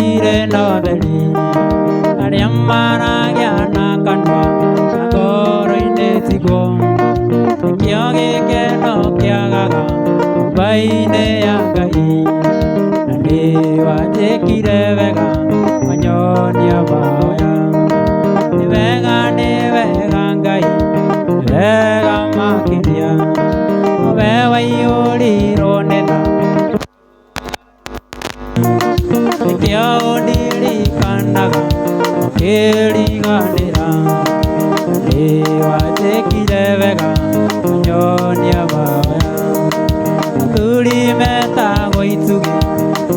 Matire no deli Ariamara gyana kanwa Nagoro inetigo Kyoge ke no kyagaga Baine yagai Nani wajekire vega Manyoni abaya Nivega ngai Nivega makiria Obewa yuri roneda Kyo diri kanaga Keri ganira Ewa tekire vega Manyoni abaya Turi meta goitsugi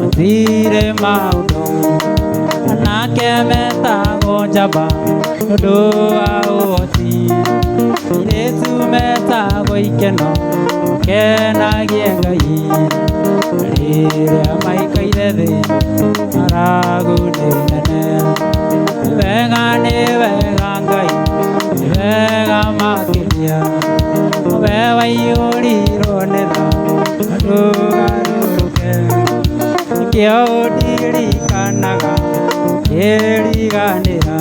Matire mauno Anake meta gojaba Nodoa oti Iresu meta goikeno Kena giengai Rire amaika irede Aragu nene Vega ngai Vega makiria Obewa yuri roneda Aduga ruruke Kyo diri kanaga Keri ganira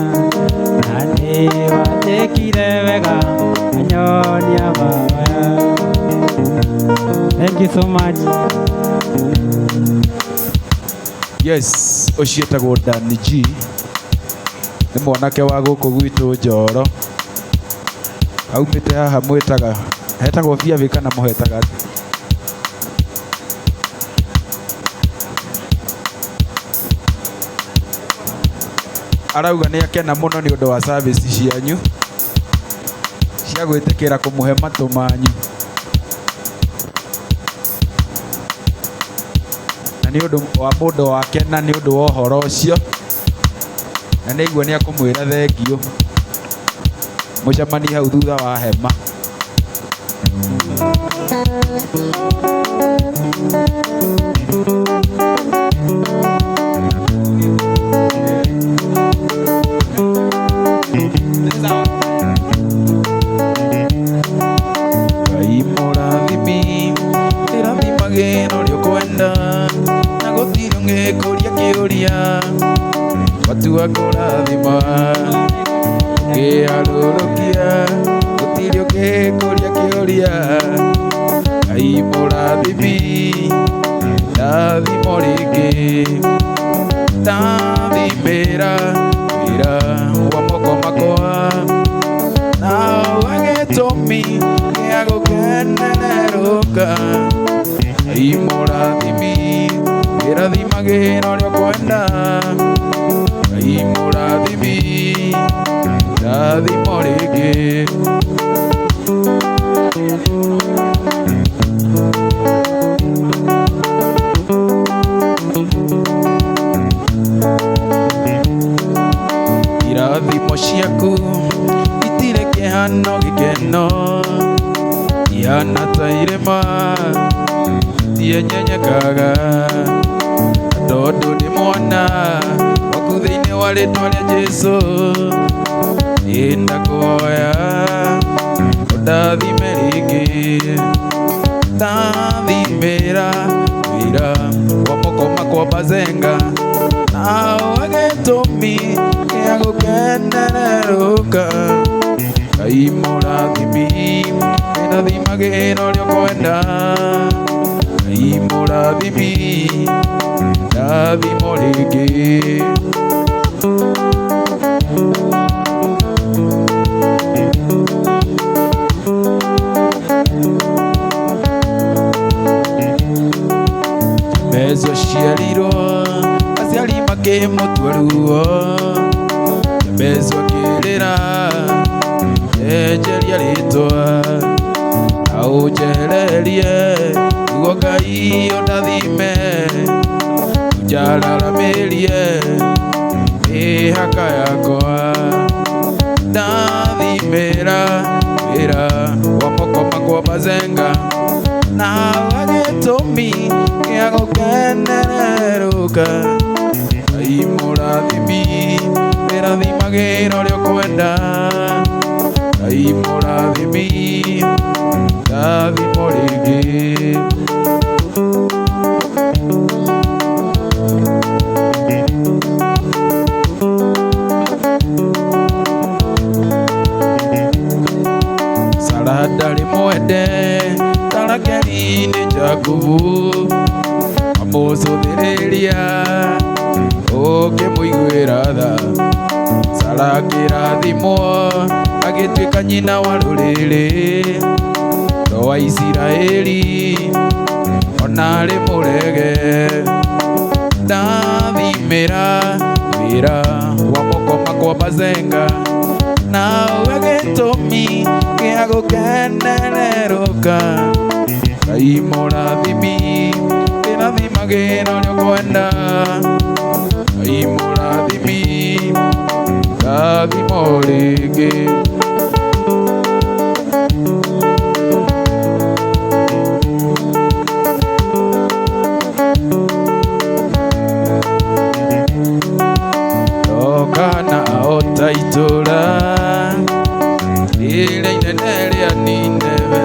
Nane wajekire vega Anyoni abaya. Thank you so much. Yes, Oshietagwo Danny G nĩ mwanake wa gũkũ gwitũ Njoro aumĩte haha mwĩtaga hetagwo Biavĩ kana mũhetaga arauga nĩ akena mũno nĩ ũndũ wa service cianyu cia gwĩtĩkĩra kũmũhe matũ manyu na nĩ ũndũ wa mũndũ wake na nĩ ũndũ wa ũhoro ũcio na nĩ igua nĩ akũmwĩra thengio mũcemani hau thutha wa hema. Ngai mũrathimi ĩrathimage no rĩo kwenda na gũtirĩ ũngĩkũria kĩũria watua kũrathima ũkĩharũrũkia gũtirĩ ũngĩkũria kĩũria Ngai mũrathimi ndathimo rĩngĩ ndathimĩra wĩra wa moko makwa nawe gĩtũmi gĩa gũkenerũka Ngai mũrathimi ĩrathimage no rĩo kwenda Ngai mũrathimi ndathimo rĩngĩ irathimo ciaku itirĩ kĩhano gĩkeno ihana ta irĩma tienyenyekaga tondũ ndĩ mwana waku thĩinĩ wa rĩĩtwa rĩa Jesũ ndakũhoya ũndathime rĩngĩ ndathimĩra wĩra wa moko makwa Bazenga nawe gĩtũmi gĩa gũkenerũka Ngai mũrathimi ĩrathimage no rĩo kwenda Ngai mũrathimi ndathimo rĩngĩ Mbezo ciarirwo aciari makĩmũtua ruo Mbezo akĩrĩra enjeria rĩtwa na ũnjehererie nĩguo Ngai ũndathime ũnjararamĩrie mĩhaka yakwa ndathimĩra wĩra wa moko makwa Bazenga nawe gĩtũmi gĩa gũkenerũka Ngai mũrathimi ĩrathimage no rĩo kwenda Ngai mũrathimi ndathimo rĩngĩ arakĩrathimwo agĩtuĩka nyina wa rũrĩrĩ rwa Isiraeli ona arĩ mũrege ndathimĩra wĩra wa moko makwa Bazenga nawe gĩtũmi gĩa gũkenererũka Ngai mũrathimi ndĩrathimagĩra ũrĩa ũkwenda Ngai mũrathimi rathimo rĩngĩ kana ota itũra rĩrĩa inene rĩa Nineve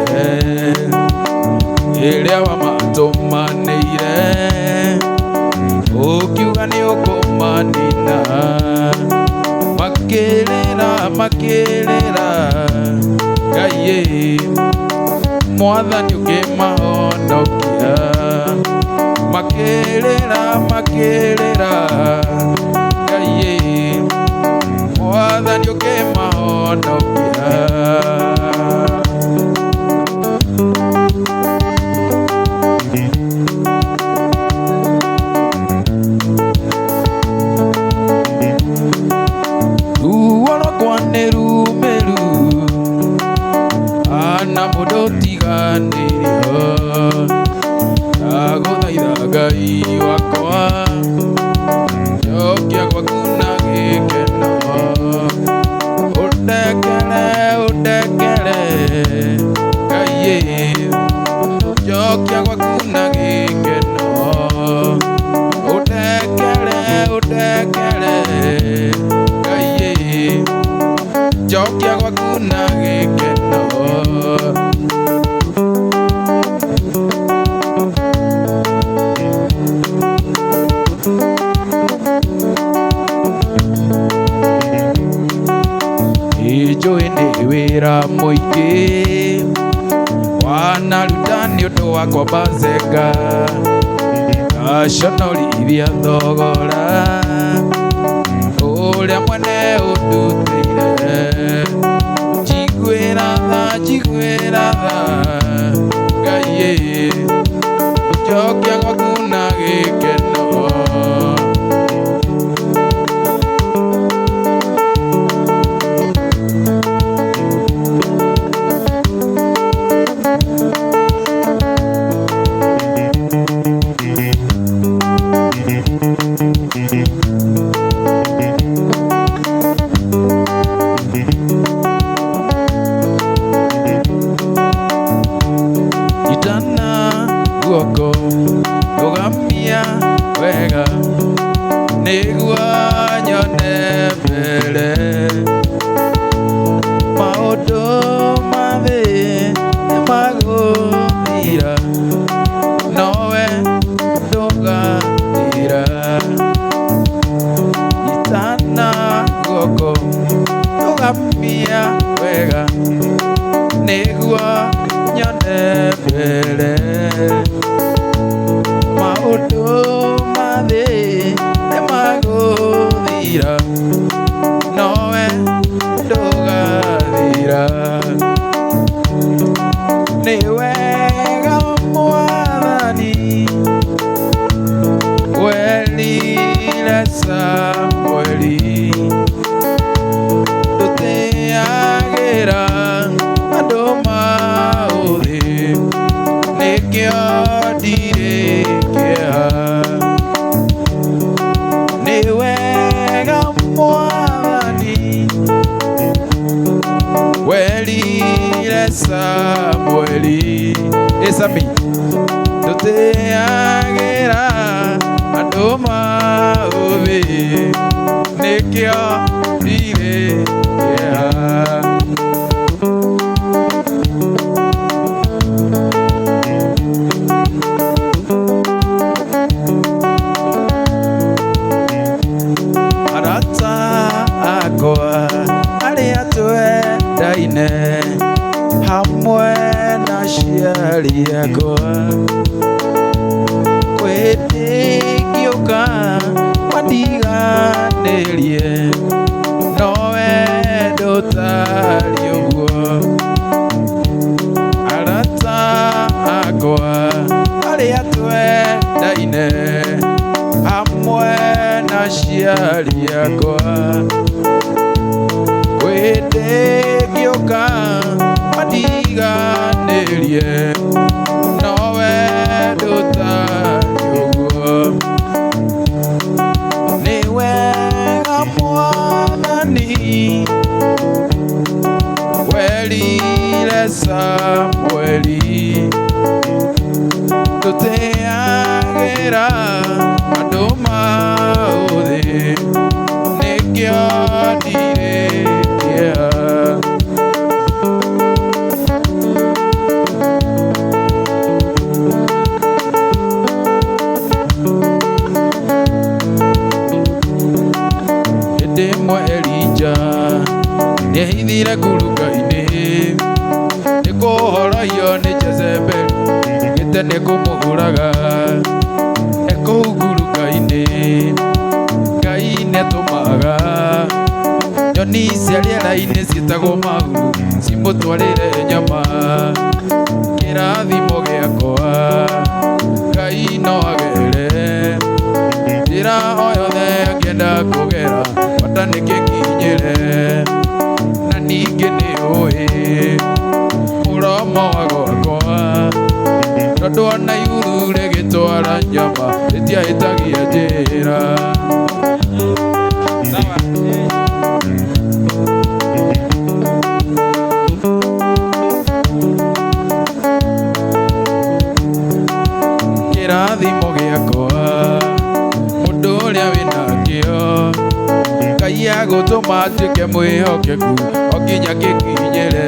rĩrĩa wamatũmanĩire ũkiuga nĩ ũkũmanina makĩrĩra Ngai Mwathani ũkĩmahonokia makĩrĩra Ngai Mwathani ũkĩmahonokia ruo rwakwa nĩ rumĩru ana mũndũ ũtiganĩirio ndagũthaitha Ngai wakwa njokia gwaku na gĩkeno ũndekere Ngai njokia gwaku na gĩkeno ũndekere Ngai njokia gwaku na gĩkeno njũĩ nĩ wĩra mũingĩ wanaruta nĩ ũndũ wakwa Bazenga ngaconorithia thogora ũrĩa mwene ũndutĩire njiguĩra tha Ngai njokia gwaku na gĩkeno guoko rũgamia wega nĩguo nyone mbere maũndũ ma thĩ nĩmagũthira nowe ndũgathira nyitana guoko rũgamia wega nĩguo nyone mbere maũndũ ma thĩ nĩmagũthira nowe ndũgathira nĩ wega Mwathani werire Samũeli ndũtĩagĩra andũ maũthĩ nĩkĩo ndirĩ kĩeha nĩ wega Mwathani werire Samũeli Sami ndũtĩagĩra andũ maũthĩ nĩkĩo ndirĩ kĩeha arata akwa arĩa twendaine hamwe na aciari akwa kwĩngĩũka mandiganĩrie no aciari akwa kwĩndĩ ngĩũka mandiganĩrie nowe ndũtari ũguo nĩ wega Mwathani werire Samũeli ndũtĩagĩra andũ maũthĩ nĩkĩo ndirĩtia hĩndĩ ĩmwe Elija nĩehithire ngurunga-inĩ nĩkũhorohio nĩ Jezebeli gĩte nĩkũmũhũraga ekũu ngurunga-inĩ Ngai nĩatũmaga nyoni cia rĩera-inĩ ciĩtagwo mahuru cimũtwarĩre nyama kĩrathimo gĩakwa Ngai no agere njĩra o yothe angĩenda kũgera bata nĩkĩkinyĩre na ningĩ nĩũĩ mũromo wa gwakwa tondũ ona iguru rĩgĩtwara nyama rĩtiahĩtagia njĩra kĩrathimo gĩakwa mũndũ ũrĩa wĩnakĩo Ngai agũtũma atuĩke mwĩhokeku o nginya gĩkinyĩre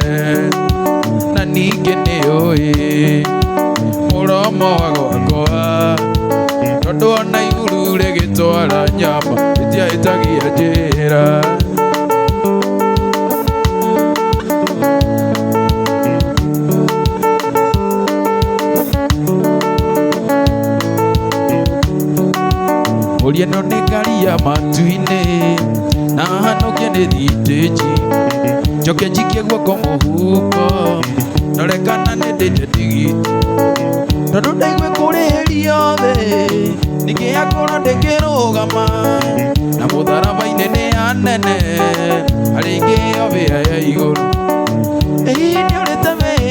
na ningĩ nĩũĩ mũromo wa gwakwa tondũ ona iguru rĩgĩtwara nyama rĩtiahĩtagia njĩra ũria ĩno nĩ ngari ya matu-inĩ na hanũkie nĩ thitĩnji njoke njikie guoko mũhuko norekana nĩ ndĩte tigiti tondũ ndaigua kũrĩhĩrio thĩ ningĩakora ndĩkĩrũgama na mũtharaba-inĩ nĩ hanene harĩ ingĩheo mbĩa ya igũrũ ĩĩ nĩũrĩte mbĩa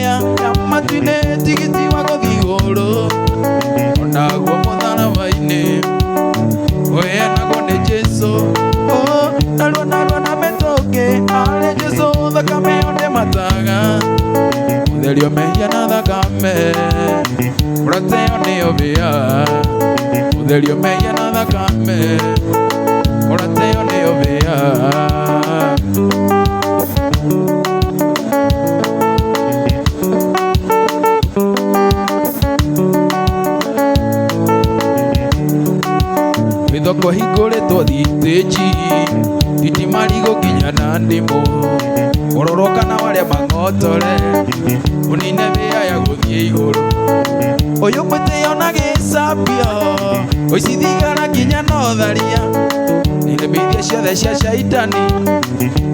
ya matu-inĩ tigiti wa gũthiĩ igũrũ onaguo mũtharaba-inĩ ũheanagwo nĩ Jesũ narua na mĩtũkĩ arĩ Jesũ thakame yo ndĩmataga gũtherio mehia na thakame mũrateo nĩyo mbĩa gũtherio mehia na thakame mũrateo nĩyo mbĩa mĩthoko hingũrĩtwo thitĩnji thitima gũkinya na ndĩmũ ũroroka na warĩa mang'otore ũnine mbĩa ya gũthiĩ igũrũ ũyũ mwĩtĩo na gĩcambio ũici thigara nginya no tharia iremithia ciothe cia caitani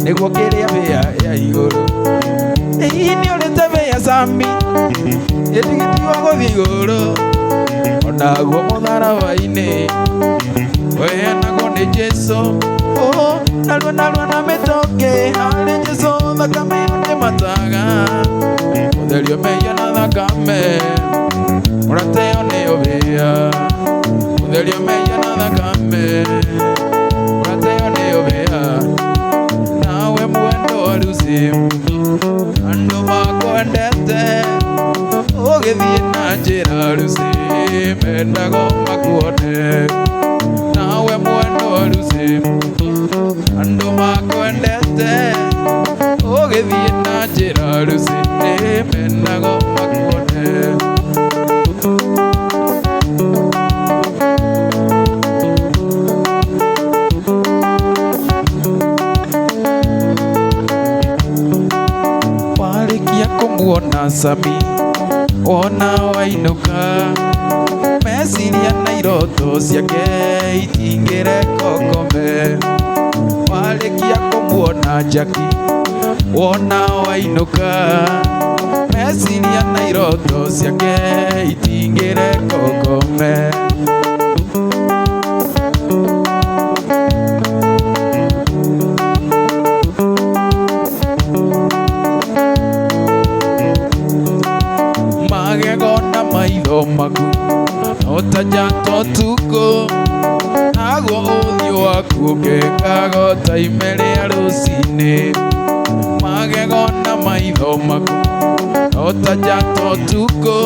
nĩguo kĩrĩa mbĩa ya igũrũ ĩĩ nĩũrĩte mbĩa Sami ĩtigiti wa gũthiĩ igũrũ onaguo mũtharaba-inĩ ũheanagwo nĩ Jesũ narua na mĩtũkĩ harĩ Jesũ thakame yo ndĩmataga gũtherio mehia na thakame mũrateo nĩyo mbĩa gũtherio mehia na thakame mũrateo nĩyo mbĩa nawe mwendwa andũ makwendete ũgĩthiĩ na njĩra mendago makuone nawe mwendwa andũ makwendete ũgĩthiĩ na njĩra mendago makuone kũmuona Sami ona wainũka meciria na iroto ciake itingĩreka ũkome warĩkia kũmuona Jackie wona wainũka meciria na iroto ciake itingĩreka ũkome uthiũ waku ũkengaga ta ime rĩa rũcinĩ, magego na maitho maku no ta njata ũtukũ,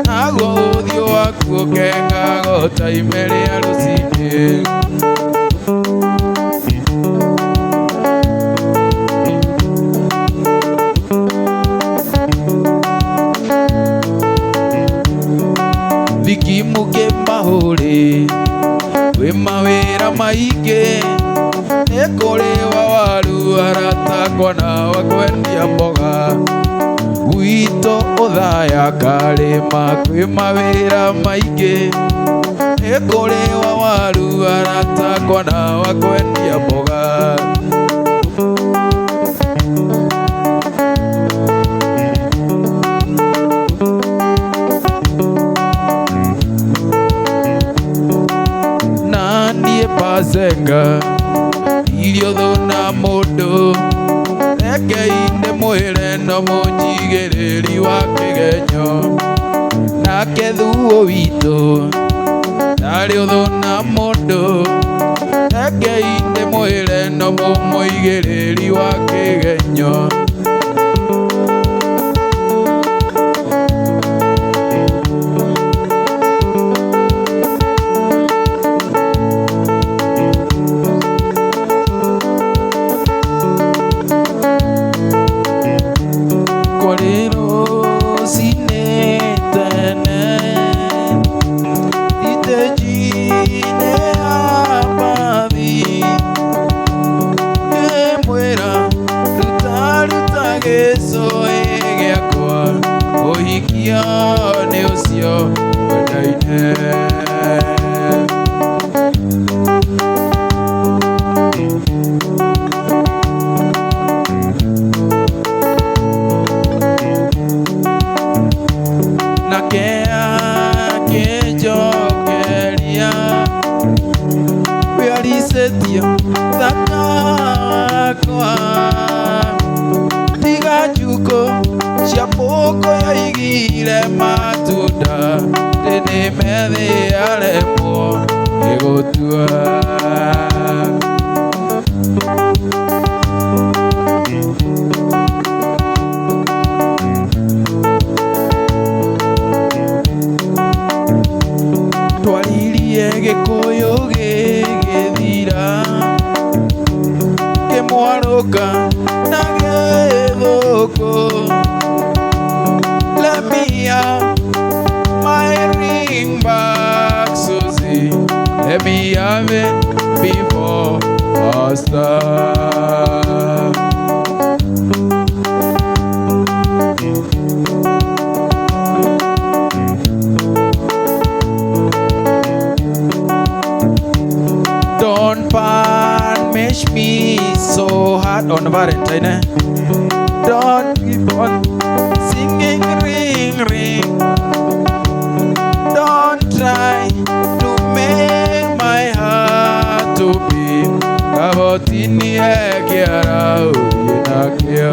naguo uthiũ waku ũkengaga ta ime rĩa rũcinĩ. Thikimu kĩmahũrĩ kwĩ mawĩra maingĩ, nĩ kũrĩ wa waru aratakwo na wa kwendia mboga, gwitũ ũthaya karĩma kwĩ mawĩra maingĩ, nĩ kũrĩ wa waru aratakwo na wa kwendia mboga. Zenga irio thuna mũndũ, rekei ndĩmwĩre no mũnjigĩrĩri wa kĩgenyo, nake thuo witũ ndarĩ ũthũna mũndũ, rekei ndĩmwĩre no mũmũigĩrĩri wa kĩgenyo. Tiga juko chapoko ya igile matunda, tene medhi alepo egotua. Twalilie gĩkũyũ gĩgĩthira, kĩmwaruka na gĩthũkũ. Let me have my ring back, Susie. Let me have it before Pastor. Don't punish me so hard on Valentine. Don't keep on singing ring ring. Don't try to make my heart to beat. Kavotini ekiara ukinakio.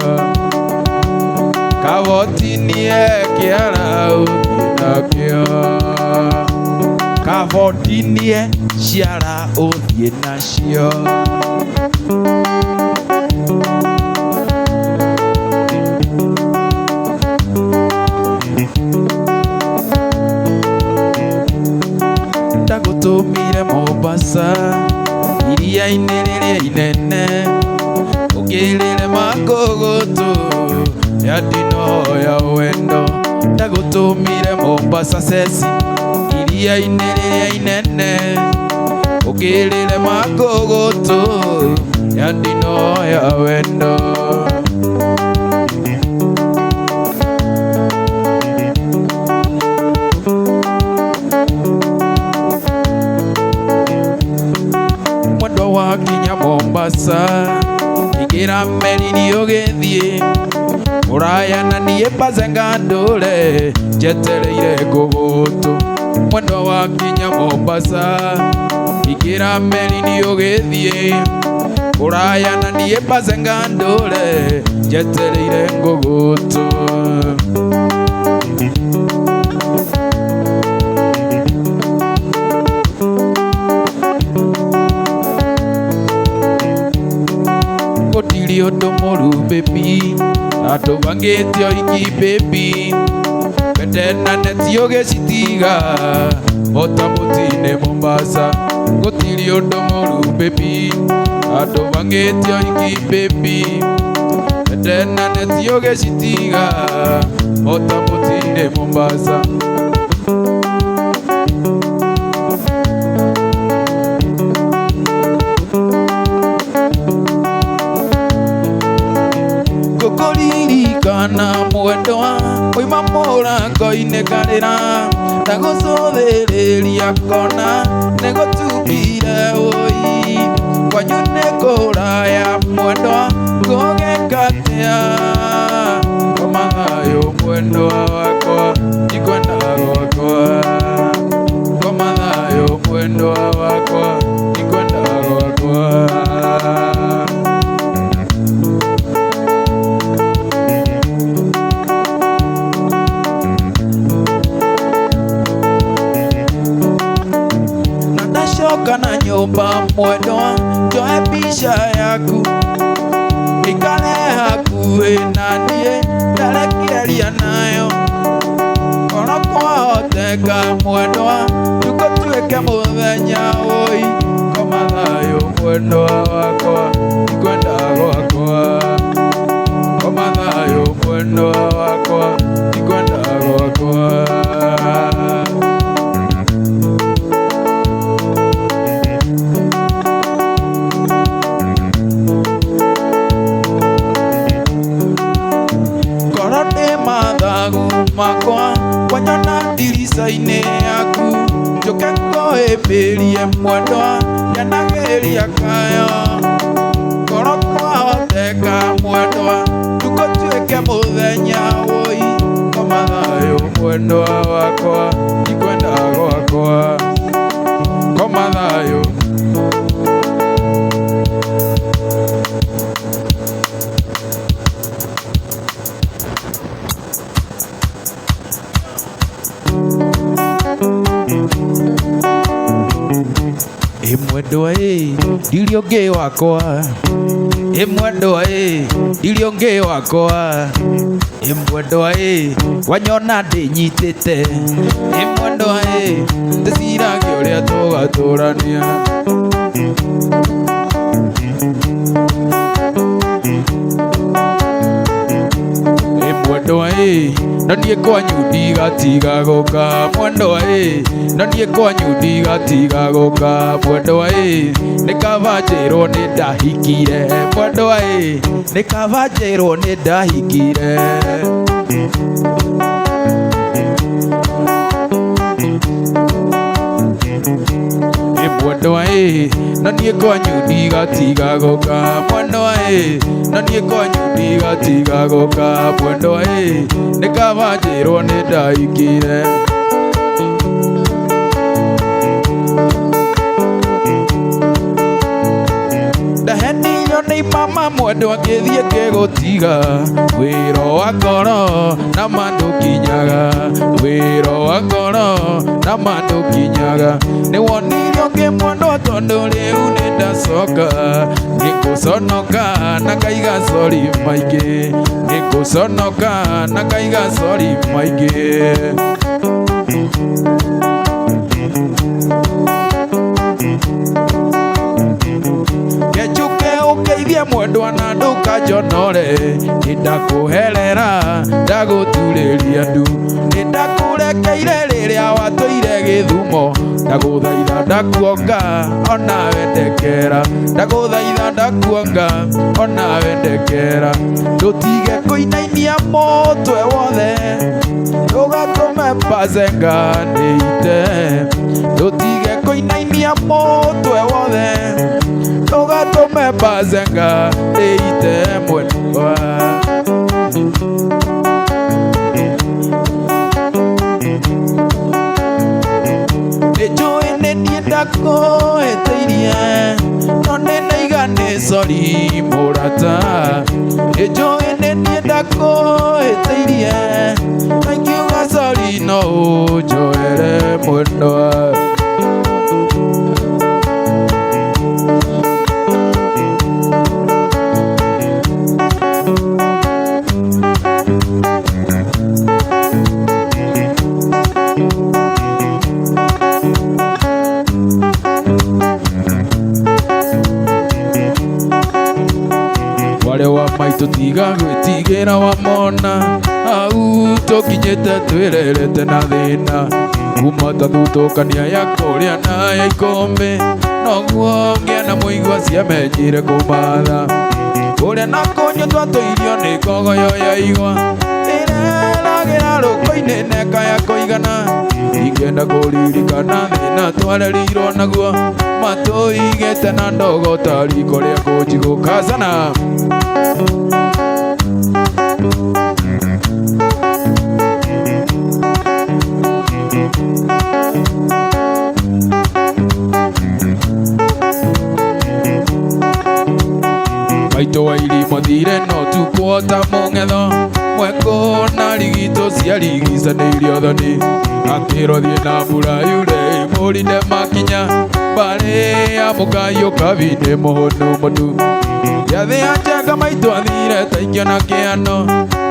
Kavotini ekiara ukinakio. Kavotini ekiara ukinakio. Ndagutumire Mombasa, iria-inĩ rĩrĩa inene, ũkĩrĩre makũgũtũ ya ndino ya wendo. Ndagutumire Mombasa ceci, iria-inĩ rĩrĩa inene, ũkĩrĩre makũgũtũ ya ndino ya wendo. Wakinya Mombasa, igira meri ni ũgĩthiĩ ũraya na niĩ mbazenga ndũre njetereire ngũgũtũ. Mwendwa wakinya Mombasa, igira meri ni ũgĩthiĩ ũraya na niĩ mbazenga ndũre njetereire ngũgũtũ. gutiri undu muru baby andu bangitio iki baby Bedena neti ugicitiga ota mutine Mombasa gutiri undu muru baby andu bangitio iki baby Bedena neti ugicitiga ota mutine Mombasa na mwendo wa oima mũrango-inĩ ngarĩra ndagũcũthĩrĩria kona nĩgũtungire ũi kwanyu nĩ kũraya mwendo wa ngũgĩka atĩa komathayũ mwendo wakwa ikwendaga gwakwa komathayũ mwendo wakwa ikwendaga gwakwa kana nyumba mwendwa njoe mbica yaku ikare hakuhĩ na niĩ ndarekeria nayo korwo kwahoteka mwendwa tũgũtuĩke mũthenya ũi komathayũ mwendwa wakwa ikwendaga gwakwa komathayũ mwendwa wakwa ikwendaga gwakwa makwa wanyona ndirica-inĩ yaku njũke ngũhĩmbĩrie mwendwa nyanagĩria kayo korwo kwahoteka mwendwa tũgũtuĩke mũthenya ũi komathayũ mwendwa wakwa ikwendaga gwakwa komathayũ mwendwa ndiri ũngĩ wakwa mwendwa ndiri ũngĩ wakwa mwendwa wanyona ndĩnyitĩte mwendwa ndĩciragia ũrĩa tũgatũrania mwendwa na niĩ kwanyu ndigatiga gũka mwendwa na niĩ kwanyu ndigatiga gũka mwendwa nĩ kaba njĩrwo nĩ ndahikire mwendwa nĩ kaba njĩrwo nĩ ndahikire mwendwa na niĩ kwanyu ndigatiga gũka mwendwa na niĩ kwanyu ndigatiga gũka mwendwa nĩ kaba njĩrwo nĩ ndahikire ndahenio nĩ mama mwendwa ngĩthiĩ ngĩgũtiga wĩra wa ngoro na ma ndũkinyaga wĩra wa ngoro na ma ndũkinyaga nĩ wonire ũngĩ mwendwa tondũ rĩu nĩ ndacoka nĩngũconoka na ngaiga cori maingĩ nĩngũconoka na ngaiga cori maingĩ ũgeithie mwendwa na ndũkanjonore nĩndakũherera ndagũturĩria ndu nĩndakũrekeire rĩrĩa watũire Gĩthumo ndagũthaitha ndakuonga onawe ndekera ndagũthaitha ndakuonga onawe ndekera ndũtige kũinainia mũtwe wothe ndũgatũme Bazenga nĩite ndũtige kũinainia mũtwe wothe ndũgatũme Bazenga nĩite mwendwa nĩnjũĩ nĩ niĩ ndakũhĩtĩirie no nĩndaiga nĩ cori mũrata nĩnjũĩ nĩ niĩ ndakũhĩtĩirie na ingiuga cori no ũnjoere mwendwa mware wa maitå tiga gwĩtigĩra wamona au tũkinyĩte twĩrerete na thĩna kuma tathutũkania ya kũrĩa na ya ikũmbĩ noguo ngĩa na mũigua ciamenyire kũmatha kũrĩa na kũnyua twatũirio nĩ kogoyo ya igwa ĩreragĩra rũkũ-inĩ neka ya kũigana ingĩenda kũririkana thĩna twarerirwo naguo matũigĩte na ndogo ta riko rĩa kũnjigũka sana maitũ wa irimo thire no tukuota mũng'etho mweko na rigito ciarigicanĩirio thoni akĩrwo thiĩ na mbura yure mũrinde makinya mbarĩ ya mũkayũ kabinĩ mũhũnu mũtu gĩathĩ ya njenga maitũ athire taingĩ na kĩano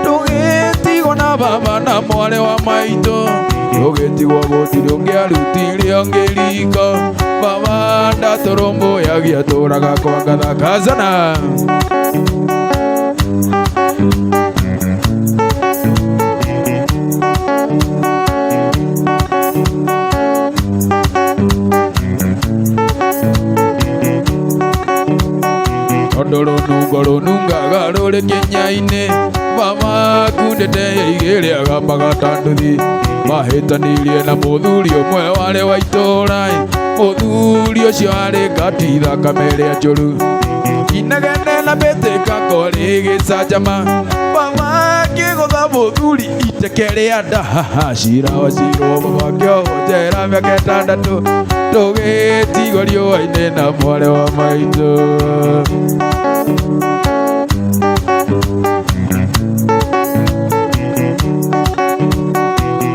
ndũgĩtigwo na baba na mware wa maitũ ndũgĩtigwo gũtirĩ ũngĩarutire ũngĩriko baba ndatũrũmbũyagia tũraga kwa ngatha kazana rũnungo rũnungaga rũrĩ kĩnya-inĩ baba kundĩte igĩrĩaga magatanduthi mahĩtanirie na mũthuri ũmwe warĩ wa itũũra mũthuri ũcio arĩ ngati thakame ĩrĩa njũru inegene na mbĩtĩka korĩ gĩcanjama baba akĩgũtha mũthuri iteke rĩa nda cira wacirwo baba akĩohwo njera mĩaka ĩtandatũ ndũgĩtigwo riũa-inĩ na mware wa maitũ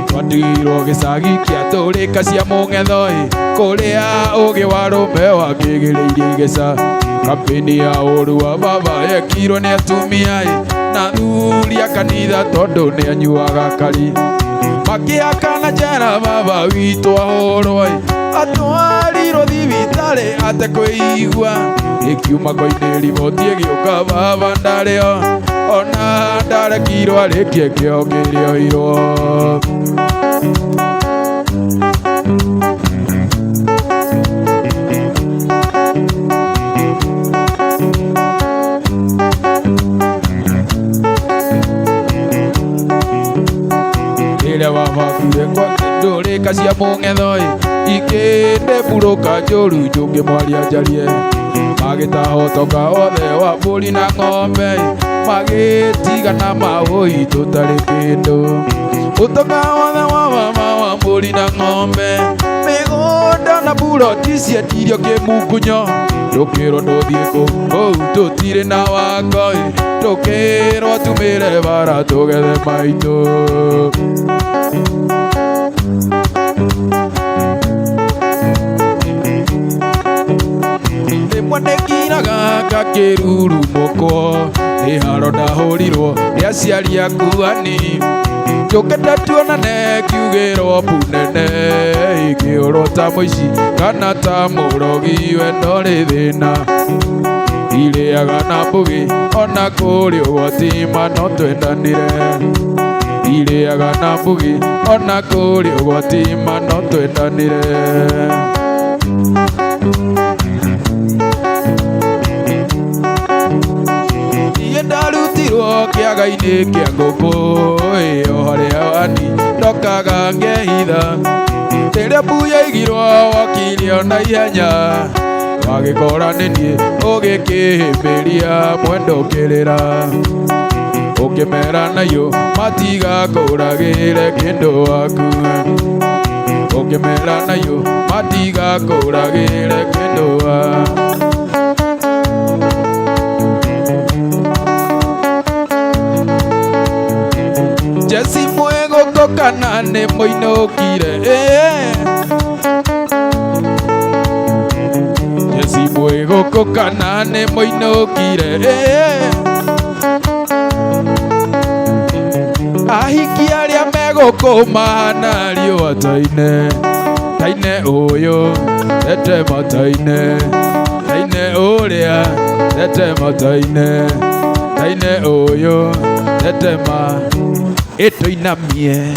twatigirwo gĩcagi kĩa tũrĩka cia mũng'etho kũrĩa ũgĩ wa rũme wakĩgĩrĩirie igĩca kampeni ya ũru wa baba yekirwo nĩ atumia na thuri a kanitha tondũ nĩ anyuaga kari makĩhakana njera baba witũ ahũrwo atwarirwo thibitarĩ atekwĩigua ĩkiuma koinĩ riboti ĩgĩũka baba ndarĩo ona ndarekirwo arĩkie kĩo kĩrĩoirwo rĩrĩa babakuire kwa ndũrĩka cia mũng'etho ikĩndĩmbũrũka njũru njũngĩmwaria njarie magĩtahotoka othe wa mbũri na ng'ombe magĩtigana maũi tũtarĩ kĩndũ ũtonga wothe wa mama wa mbũri na ng'ombe mĩgũnda na buroti ciendirio kĩmungunyo ndũkĩrwo ndũthiĩ kũu tũtirĩ na wako ndũkĩrwo tumĩre bara tũgethe maitũ rĩmwe ndĩkiraga ngakĩrurumũkwo nĩ haro ndahũrirwo nĩ aciari akuani njũkĩte tuonane kiugĩrwo punene ikĩũrwo ta mũici kana ta mũrogi wendo rĩ thĩna irĩaga na mbũgi ona kũrĩ ũgwatima no twendanire irĩaga na mbũgi ona kũrĩ ũgwatima no twendanire ndarutirwo kĩaga-inĩ kĩa ngũkũ ĩyo harĩa wani ndokaga ngehitha rĩrĩa mbu yaigirwo wokirio na ihenya wagĩkora nĩ niĩ ũgĩkĩhĩmbĩria mwendo ũkĩrĩra ũkĩmera nayo matigakũragĩre kĩndũ waku ũkĩmera nayo matigakũragĩre kĩndũ waku Jesi mwego kana nĩ mũinũkire Jesi mwego kana nĩ mũinũkire ahiki arĩa megũkũma na riũa taine ũyũ tetema taine ũrĩa tetema taine taine uyu tetema ituinamie.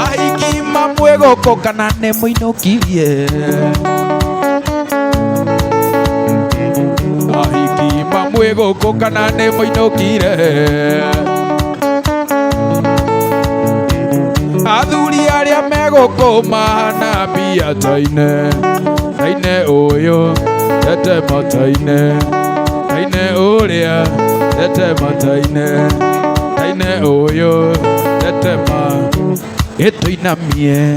Ahiki mamwe goko kana nĩ mũinũkirie, ahiki mamwe goko kana nĩ mũinũkire, athuri arĩa megũkũ mahana mbia taine, taine ũyũ tetema taine, taine ũrĩa tetema taine, taine ũyũ tetema ituinamie.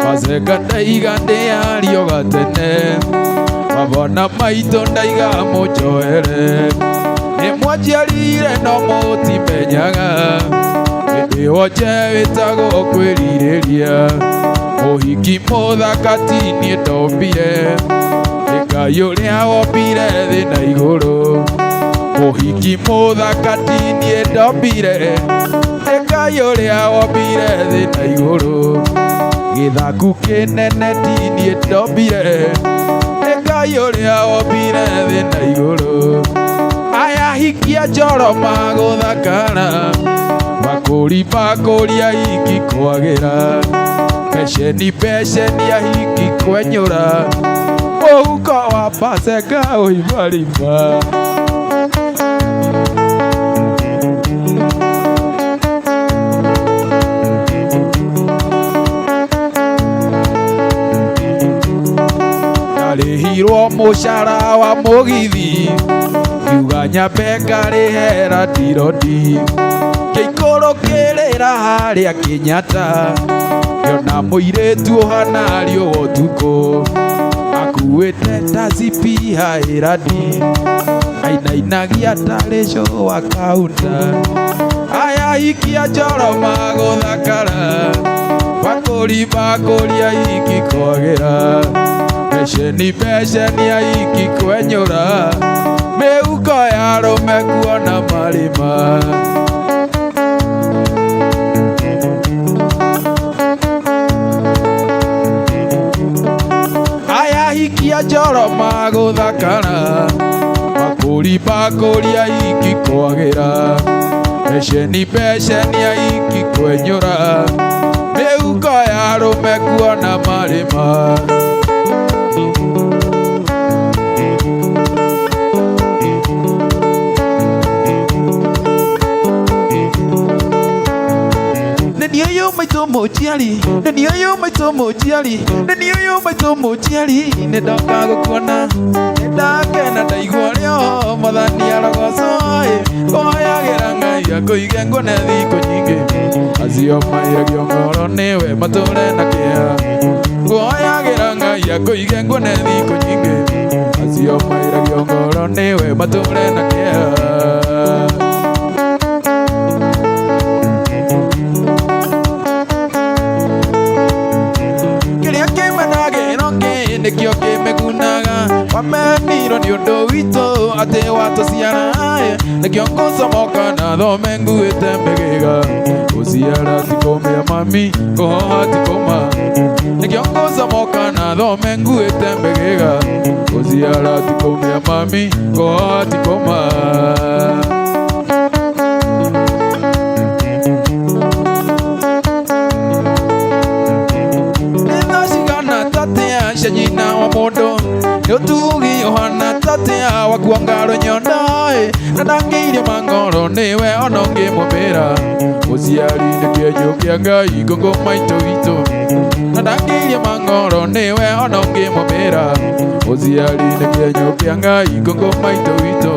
Maseka ndaiga ndĩario gatene, mabona maitũ ndaiga mũnjoere, nĩ mwanjiarire no mũtimenyaga, hĩndĩ ĩyo nje wĩtagwo kwĩrirĩria, mũhiki mũthaka ti niĩ ndombire, nĩ Ngai ũrĩa wombire thĩ na igũrũ, mũhiki mũthaka ti niĩ ndombire, nĩ Ngai ũrĩa wombire thĩ na igũrũ, gĩthaku kĩnene ti niĩ ndombire, nĩ Ngai ũrĩa wombire thĩ na igũrũ. Aya hikia njoro magũthakara, makũri makũria hiki kwagĩra, peceni peceni ahiki kwenyũra, mũhuko wa Paseka ũimarima. Ndarĩhirwo mũcara wa mũgithi, ngiuga nyambe ngarĩhera ndirodi, ngĩikũrũkĩrĩra harĩa Kĩnyata, ngĩona mũirĩtu ũhana riũa ũtukũ, akuĩte ta zipi haĩrandi, ainainagia tarĩ show wa kaunta. Aya hikia njoro magũthakara, makũri makũria hiki kwagĩra, peceni peceni ahiki kwenyũra, mĩhuko ya arũme kuona marima. Aya hikia njoro magũthakara, makũri makũria hiki kwagĩra, peceni peceni ahiki kwenyũra, mĩhuko ya arũme kuona marima. Nĩniũyũ maitũ mũnjiari, nĩniũyũ maitũ mũnjiari, nĩniũyũ maitũ mũnjiari, nĩndoka gũkuona, nĩndakena ndaigua rĩo Mwathani arogocwo, kũhoyagĩra Ngai akũige nguone thikũ nyingĩ, acio mairagio ngoro nĩwe matũre na kĩeha, kũhoyagĩra Ngai akũige nguone thikũ nyingĩ, acio mairagio ngoro nĩwe matũre na kĩeha. Nĩkĩo kĩmĩgunaga, wamenirwo nĩ ũndũ witũ atĩ watũciara, nĩkĩo ngũcomoka na thome nguĩte mĩgĩga, gũciara ti kũmĩa mami, kũhoha ti kũma, nĩkĩo ngũcomoka na thome nguĩte mĩgĩga, gũciara ti kũmĩa mami, kũhoha ti kũma. Nyina wa mũndũ nĩ ũtugi ũhana tatia wakua ngaro nyondo, na ndangĩire mangoro nĩwe ona ũngĩmũmĩra, mũciari nĩ kĩenyũ kĩa Ngai ngũngũ maitũ witũ, na ndangĩire mangoro nĩwe ona ũngĩmũmĩra, mũciari nĩ kĩenyũ kĩa Ngai ngũngũ maitũ witũ.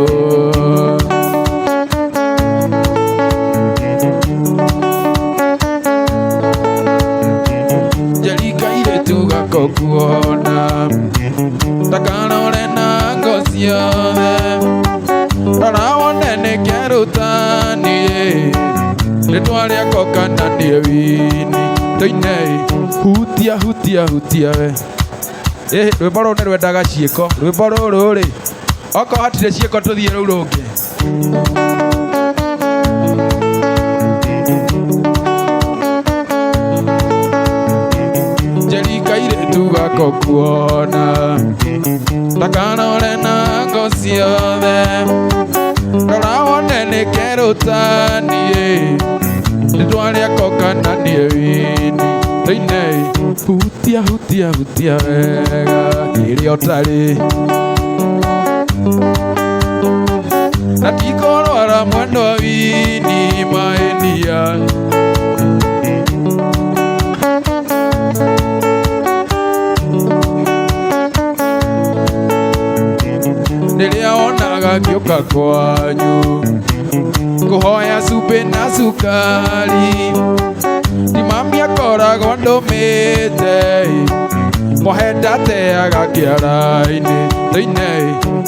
Kuona takanore na ngociothe, rora wone nĩ kĩarutani, rĩtwa rĩako kana nĩ wini, tũine hutia hutia hutia we. Rwĩmbo rũrũ nĩ rwendaga ciĩko, rwĩmbo rũrũ rĩ, okorwo hatirĩ ciĩko tũthiĩ rũu rũngĩ. moko kuona takanore na ngociothe rora wone nĩ kerũtanie nĩtwarĩa kokananie wini thĩinĩ hutia hutia hutia wega ĩrĩa ũtarĩ na tikorwara mwendo wa wini maenia rĩrĩa wonaga ngĩũka kwanyu kũhoya cumbĩ na cukari ti mami akoragwo ndũmĩte mohe ndateaga kĩara-inĩ thĩinĩ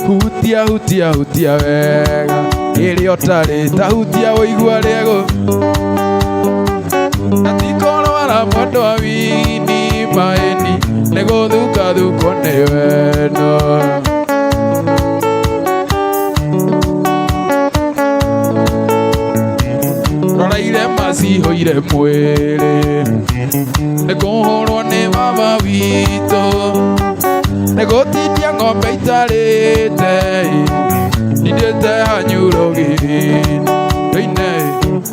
hutia hutia hutia wega ĩrĩa ũtarĩ ta hutia ũigua rĩego na tikorwara mwendo wa wini maĩni nĩ gũthukathuko nĩ wendo roraire macihoire mwĩrĩ nĩ kũhũrwo nĩ baba witũ nĩ gũtindia ng'ombe itarĩte ndindĩte hanyuro gĩthĩni thĩinĩ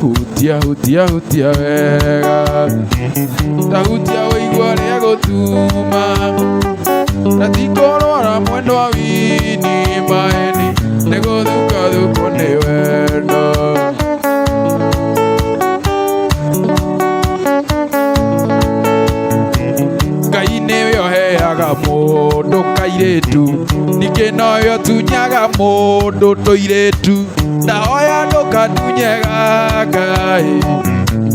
hutia hutia hutia wega ta hutia ũigua rĩa gũtuma na tikorwara mwendo wa wini maĩni nĩ gũthukathuko nĩ wendo Ngai nĩwe ũheaga mũndũ kairĩtu ningĩ nowe ũtunyaga mũndũ tũirĩtu ndahoya ndũkatunyega Ngai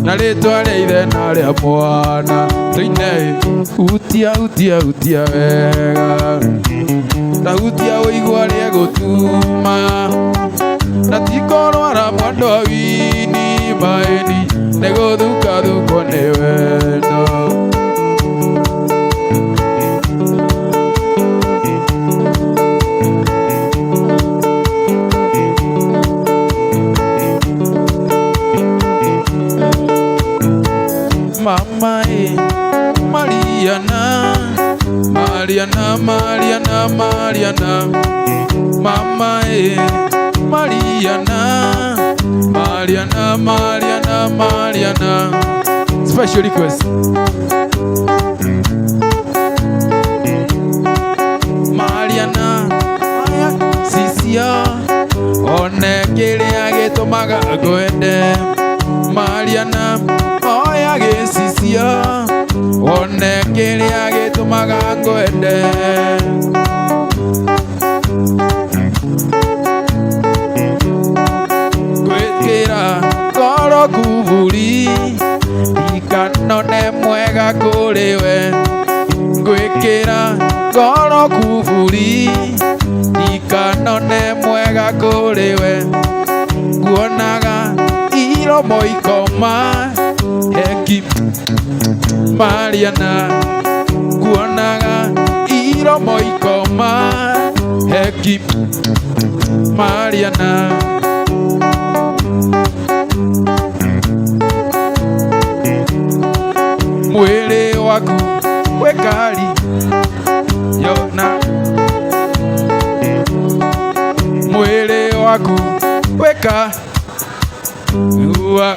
na rĩtwa rĩa ithe na rĩa mwana thĩinĩ hutia hutia hutia wega ta hutia ũigua rĩa gũtuma na tikorwara mwendo wa wini maĩni nĩ gũthukathuko nĩ wendo Mama Mariana Mariana Mariana Mariana Mama Mariana Mariana Mariana Mariana Special request Mariana Sisia one kĩrĩa gĩtũmaga ngwende Mariana oya gĩcicia one kĩrĩa gĩtũmaga ngwende gwĩkĩra ngoro kuburi ikanone mwega kũrĩ we gwĩkĩra ngoro kuburi ikanone mwega kũrĩ we kuonaga iromo ikoma heki Mariana kuonaga iromo ikoma heki Mariana mwĩrĩ waku wekari yona mwĩrĩ waku weka uwa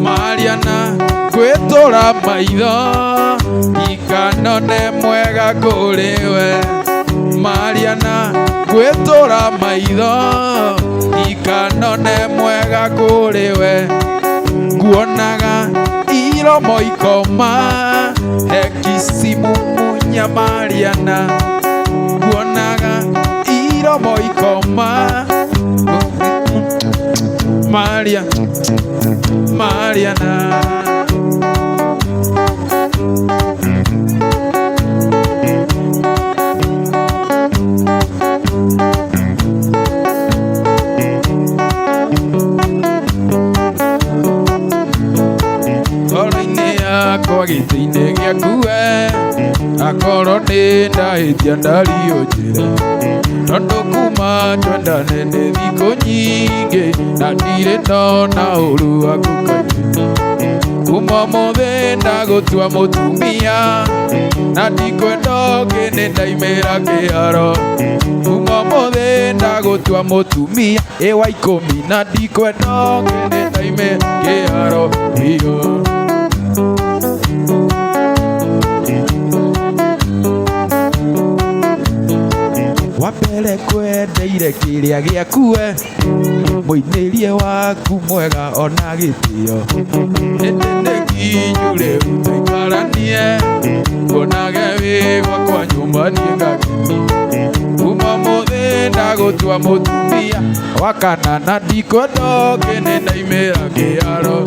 Mariana gwĩtũra maitho ikanone mwega kũrĩ we Mariana gwĩtũra maitho ikanone mwega kũrĩ we kuonaga iromo ikoma hekisimu munya Mariana kuonaga iromo ikoma Mariana Ora-inĩ yakwa gĩtĩ-inĩ gĩaku we, akorwo nĩ ndahĩtia ndariũ njĩre, tondũ kuma twendane nĩ thikũ nyingĩ na ndirĩ ndona ũru waku kaingĩ. Kuma ũmũthĩ ndagũtua mũtumia na ndikwenda ũngĩ nĩ ndaimĩra kĩharo. Kuma ũmũthĩ ndagũtua mũtumia wa 10 na ndikwenda ũngĩ nĩ ndaimĩra kĩharo biũ. Wambere kwendeire kĩrĩa gĩaku we, mũinĩrie waku mwega ona gĩtĩo. Hĩndĩ nĩ nginyu rĩu tũikaranie, nguonage wĩ gwakwa nyũmba niĩ ngakena. Kuma ũmũthĩ ndagũtua mũtumia wa 4 na ndikwenda ũngĩ nĩ ndaimĩra kĩharo.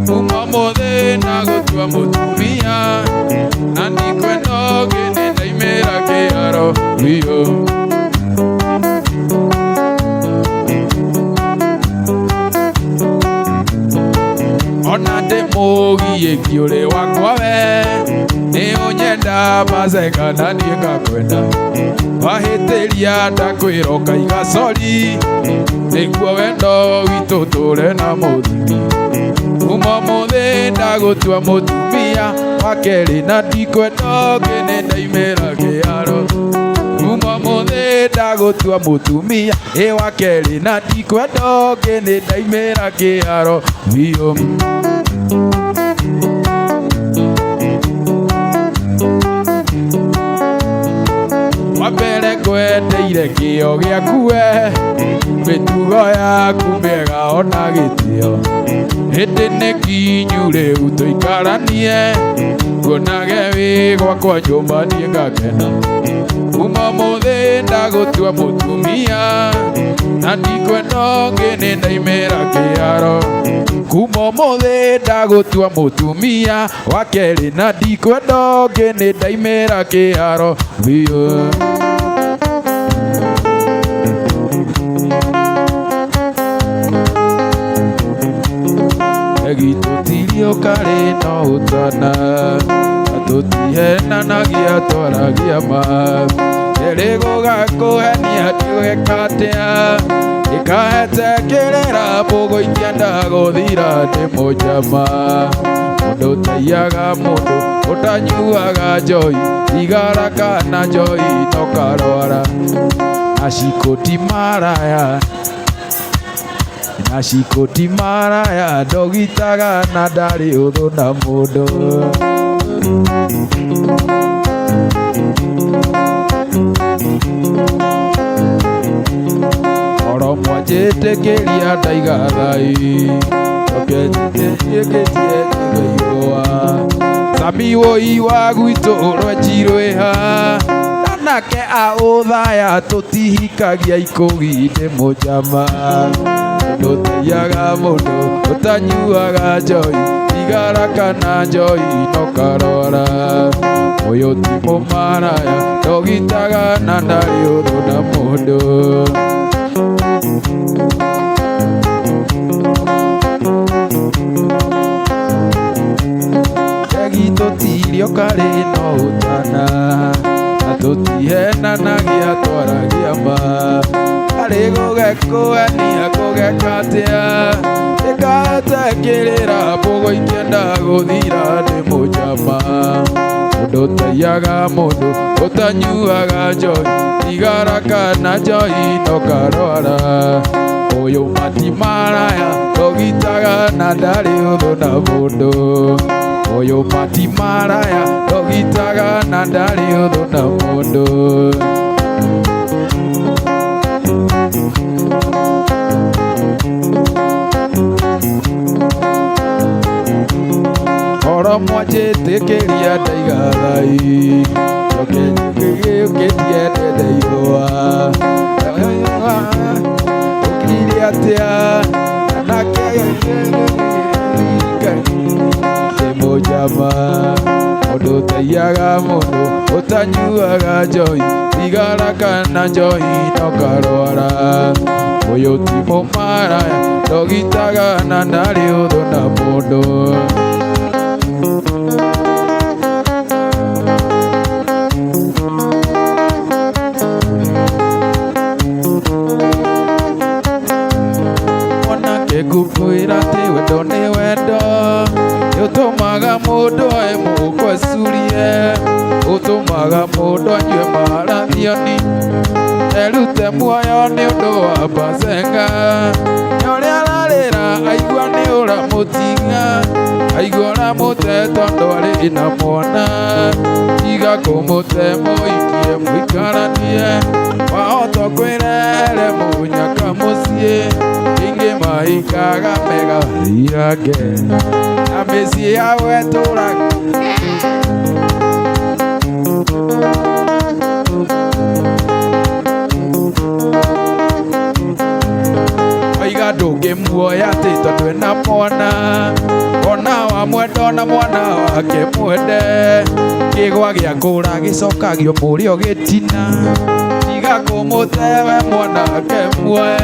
Kuma ũmũthĩ ndagũtua mũtumia na ndikwenda ũngĩ nĩ ndaimĩra kĩharo biũ. Ona ndĩ mũgiĩki ũrĩ wakwa we, nĩ ũnyenda maceka na niĩ ngakwenda. Wahĩtĩria ndakwĩra ũkaiga cori, nĩguo wendo witũ tũre na mũthingi. Kuma ũmũthĩ ndagũtua mũtumia wa 2 na ndikwenda ũngĩ nĩ ndaimĩra kĩharo. Kuma ũmũthĩ ndagũtua mũtumia wa 2 na ndikwenda ũngĩ nĩ ndaimĩra kĩharo biũ. Wambere ngwendeire kĩo gĩaku we, mĩtugo yaku mĩega ona gĩtĩo. Hĩndĩ nĩ nginyu rĩu tũikaranie, nguonage wĩ gwakwa nyũmba niĩ ngakena. Kuma ũmũthĩ ndagũtua mũtumia na ndikwenda ũngĩ nĩ ndaimĩra kĩharo. Kuma ũmũthĩ ndagũtua mũtumia wa 2 na ndikwenda ũngĩ nĩ ndaimĩra kĩharo biũ. Gĩtũtirio karĩ no ũtana, tũtihenanagia twaragia ma. Erĩ gũgakũhenia ndĩgwĩka atĩa, ĩkahete kĩrĩra mbũgũ ikĩenda gũthira ndĩ mũnjama. Mũndũ ũtaiyaga mũndũ ũtanyuaga njohi, thigara kana njohi no karwara. Aciko ti maraya, aciko ti maraya, ndogitaga na ndarĩ ũthũ na mũndũ. Oro mwanjĩtĩkĩria ndaiga thai, njokenjĩtĩkĩtie njĩgĩirũa. Sami woi wa gwitũ rwenji rwĩha, nake aũthaya tũtihikagia ikũgi ndĩ mũnjama. Mũndũ ũtaiyaga mũndũ ũtanyuaga njohi, thigara kana njohi no karwara. Ũyũ ti mũmaraya, ndogitaga na ndarĩ ũthũ na mũndũ. Gĩtũtirio karĩ no ũtana, na tũtihenanagia twaragia ma. Harĩ gũgekũhenia kũgeka atĩa, ĩkahete kĩrĩra mbũgũ ikĩenda gũthira ndĩ mũnjama. Mũndũ ũtaiyaga mũndũ ũtanyuaga njohi, thigara kana njohi no karwara. Ũyũ mati maraya, ndogitaga na ndarĩ ũthũ na mũndũ. Ũyũ mati maraya, ndogitaga na ndarĩ ũthũ na mũndũ. Oro mwanjĩtĩkĩria ndaiga thai, njokenjĩtĩkĩtie ndeithĩirũa. Ũkire atĩa nake ndĩ mũnjama. Mũndũ ũtaiyaga mũndũ ũtanyuaga njohi, thigara kana njohi no karwara. Ũyũ ti mũmaraya, ndogitaga na ndarĩ ũthũ na mũndũ. nyoe mũkwecurie ũtũmaga mũndũ anyue marathioni erute muoyo nĩ ũndũ wa Basenga nĩũrĩa ararĩra aigua nĩ ũramũtiga aigua ũramũte tondũ arĩ na mwana tiga kũmũte mũikie mũikaranie wahota kwĩrehere mũnyaka mũciĩ ingĩ maikaga megathirange na mĩciĩ yao etũraga oiga ndũngĩmuoya atĩ tondũ ena mwana ona wamwe ndona mwana wake mwende kĩgwa gĩa kũra gĩcokagio mũrĩo gĩtina tiga kũmũtewe mwanake muoe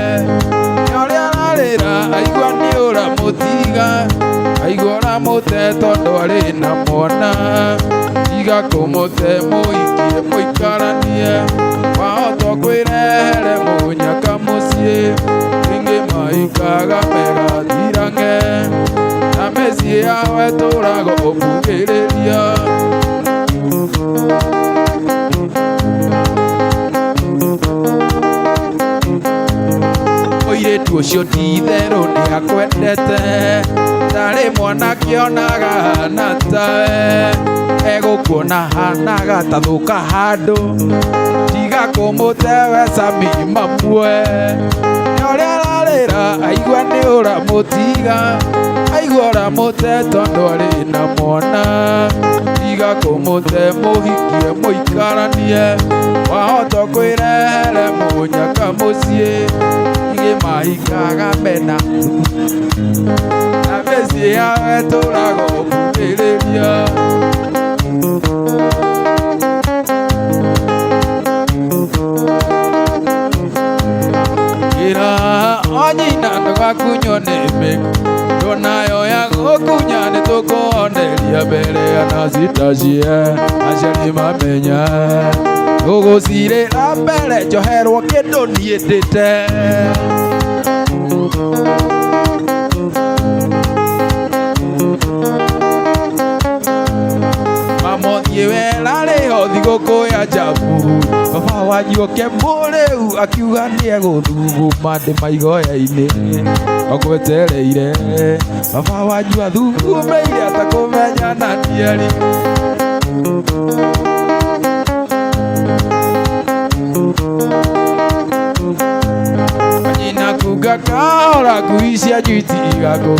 nĩũrĩa ararĩra aigua nĩ ũramũtiga aigua ũramũte tondũ arĩ na mwana tiga kũmũte mũikie mũikaranie wahota kwĩrehere mũnyaka mũciĩ ingĩ maikaga megathirange na mĩciĩ yao etũraga ũmbugĩrĩria mũirĩtu ũcio ti-itherũ nĩakwendete tarĩ mwanake onaga hana tawe egũkuona hanaga tathũka handũ tiga kũmũtewe Sami mamue nĩũrĩa ararĩra aigua nĩ ũramũtiga aigua ũramũte tondũ arĩ na mwana tiga kũmũte mũhikie mũikaranie wahota kwĩrehere mũnyaka mũciĩ ingĩ maikaga mena na mĩciĩ yao etũraga ũmbugĩrĩria ira onyina ndũgakunywo nĩ mĩku ndonayo ya gũkunya nĩtũkũoneria mbere ya nacitacie aciari mamenya gũgũcirĩra mbere njoherwo kĩndũ niĩ ndĩte mamothiĩ wera rĩho thigũkũ ya Jambu baba wanyu mũrĩu akiuga nĩegũthuguma ndĩmaigoya-inĩ ogwetereire baba wanyu athugumeire atakũmenya na ndieri nyina kuga kahora ngui cianyu itigagũ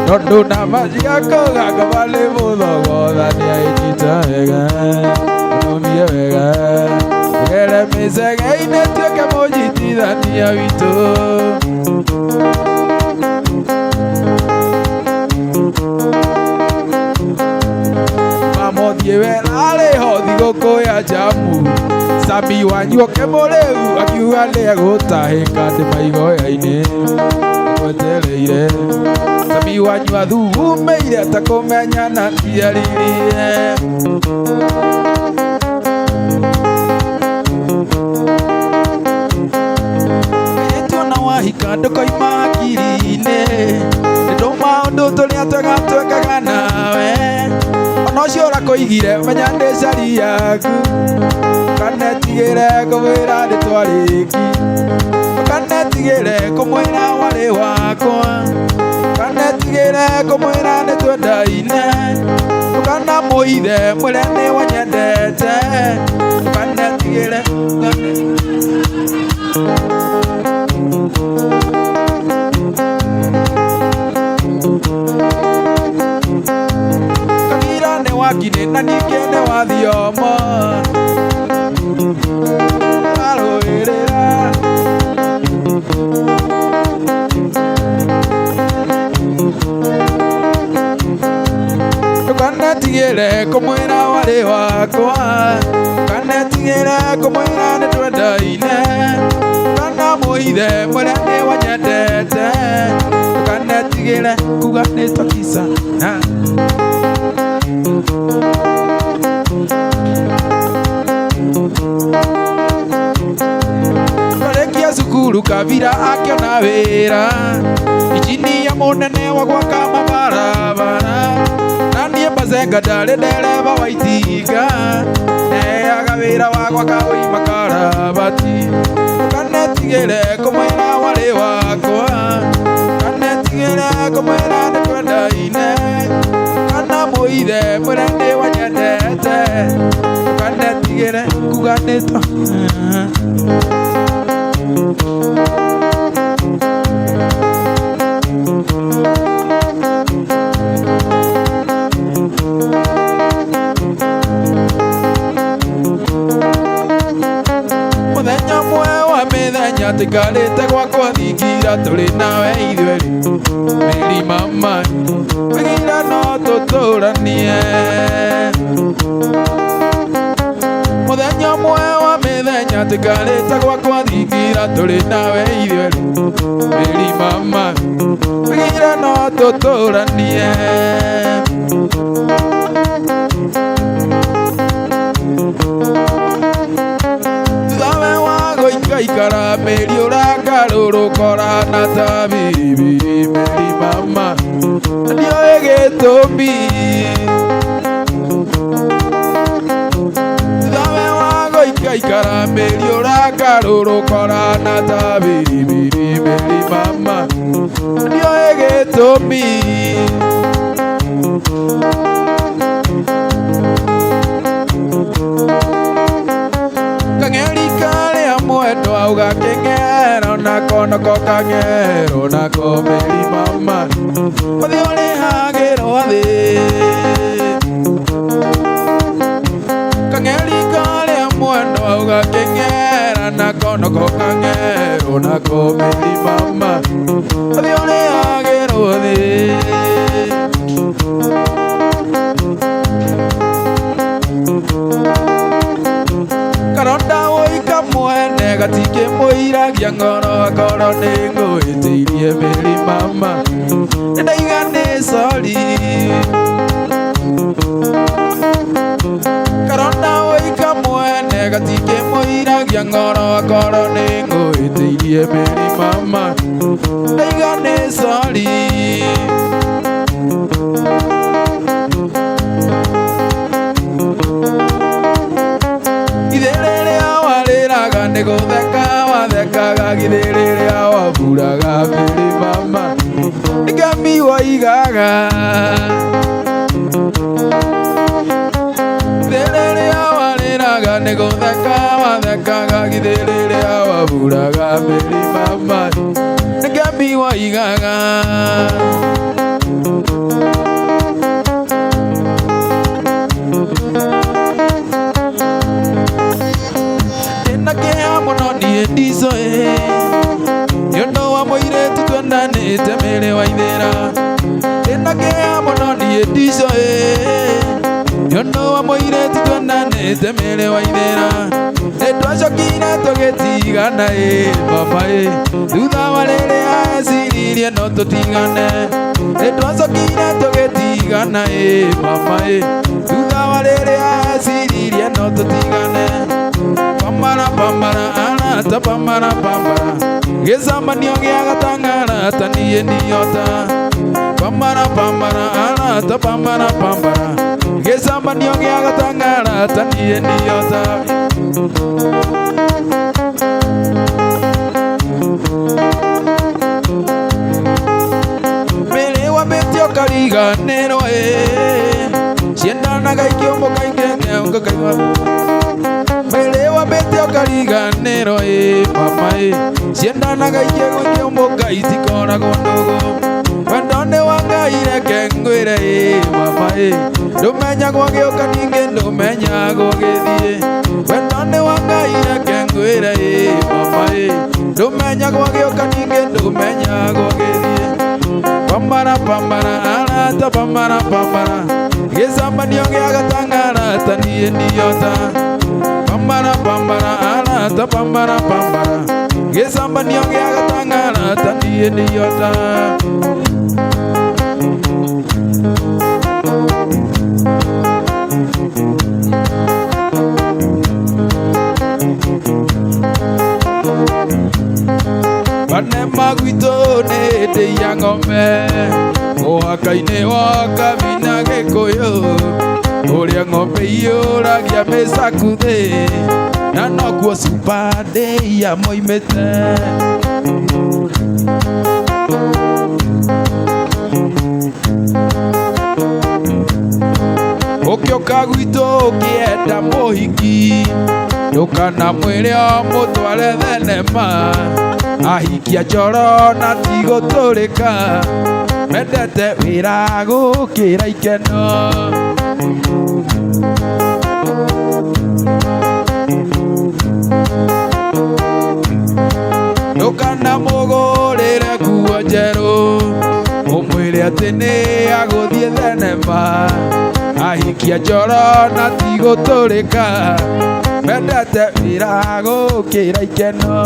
tondũ nama ciakũganga marĩ mũthogotha nĩaĩnyita wega ũnũmie wega gere mĩcege-inĩ tuĩke mũnyitithania witũ mamothiĩ wera rĩho thigũkũ ya Jambu Sami wanyu mũrĩu akiuga nĩegũtahĩka ndĩmaigoya-inĩ agwetereire Sami wanyu athugumeire atakũmenya na ndiaririe wahika ndũkoima hakiri-inĩ nĩndũ maũndũ tũrĩa tũgatwĩkaga nawe ona ũcio ũrakũigire menya nĩ cari yaku kanetigĩre kũmwĩra nĩtwarĩki kanetigĩre kũmwĩra warĩ wakwa kanetigĩre kũmwĩra nĩtwendaine kanamũithe mwĩre nĩ wanyendete kanetigĩre kagira nĩ wakine na ningĩ nĩ wathiomo arũĩrĩra ndũkanetigĩre kũmwĩra warĩ wakwa ndũkanetigĩre kũmwĩra nĩtwendaine kanamũithe mwĩre nĩ wanyendete ndũkanetigĩre kuga nĩtwakicana twarĩkia cukuru Kabira akĩona wĩra injinia mũnene wa gwaka mabarabara na niĩ Senga ndari ndereba wa itinga neaga wira wakwa kawima karabati kanetigire kumwira wari wakwa kanetigire kumwira nitwendaine kana muithe mwire ndi wanyendete kanetigire kuganitwo muthenya mwe wa mithenya tikarite gwakwa thingira turi nawe ithueri miri mama wigira no tuturanie muthenya mwe wa mithenya tikarite gwakwa thingira turi nawe ithueri miri mama wigira no tuturanie ikara meri urakaruru korana tabiri meri mama ndio egetombi dawe wago ikara meri urakaruru korana tabiri meri mama ndio egetombi mwendo auga kengero na kono kokangero na komeri mama Othi uri hagiro athi kangeri kare mwendo auga kengero na kono kokangero na komeri mama Othi uri hagiro athi karonda oika mwene gatike muiragia ngoro akoro ningwitirie meri mama ndaigane sorry karonda oika mwene gatike muiragia ngoro akoro ningwitirie meri mama ndaigane sorry Gutheka wathekaga githiriria waburaga meri mama igami waigaga githiriria wariraga ni gutheka wathekaga githiriria waburaga meri mama igami waigaga ndizo yondo wa moire tutwendane temere waithera enagea mono ni ndizo yondo wa moire tutwendane temere waithera etwacokire tugitigana mama thutha wa riri aciririe no tutigane etwacokire tugitigana mama thutha wa riri aciririe no tutigane pambara pambara arata pambara pambara gezamanio gia gatangara tanie niota pambara pambara arata pambara pambara gezamanio gia gatangara tanie niota mele wa betio kariga nero sienda gaikio mokaike unga kaiwa Melewa betio kariganero mama sienda nagaike gonyo moga itikora gondogo wandone wanga ire kengwire mama domenya gwage okaninge domenya gogethie wandone wanga ire kengwire mama domenya gwage okaninge domenya gogethie pambara pambara arata pambara pambara gezamanio gia gatangara tanie niota pambara pambara arata pambara pambara gezamanio gia gatangara tanie niota bane magwito ne de yangome mũhaka-inĩ wa kabina Gĩkũyũ, ũrĩa ng'ombe iyũragia mĩcaku thĩ, na noguo Super Day moimĩte. Ũkĩũka gwitũ ũkĩenda mũhiki, ndũkanamwĩre mũtware thenema, ahikia njoro na ti gũtũrĩka, mendete wĩra gũkĩra ikeno. Ndũkanamũgũrĩre nguo njerũ, ũmwĩre atĩ nĩ agũthiĩ thenema, ahikia njoro na ti gũtũrĩka, mendete wĩra gũkĩra ikeno.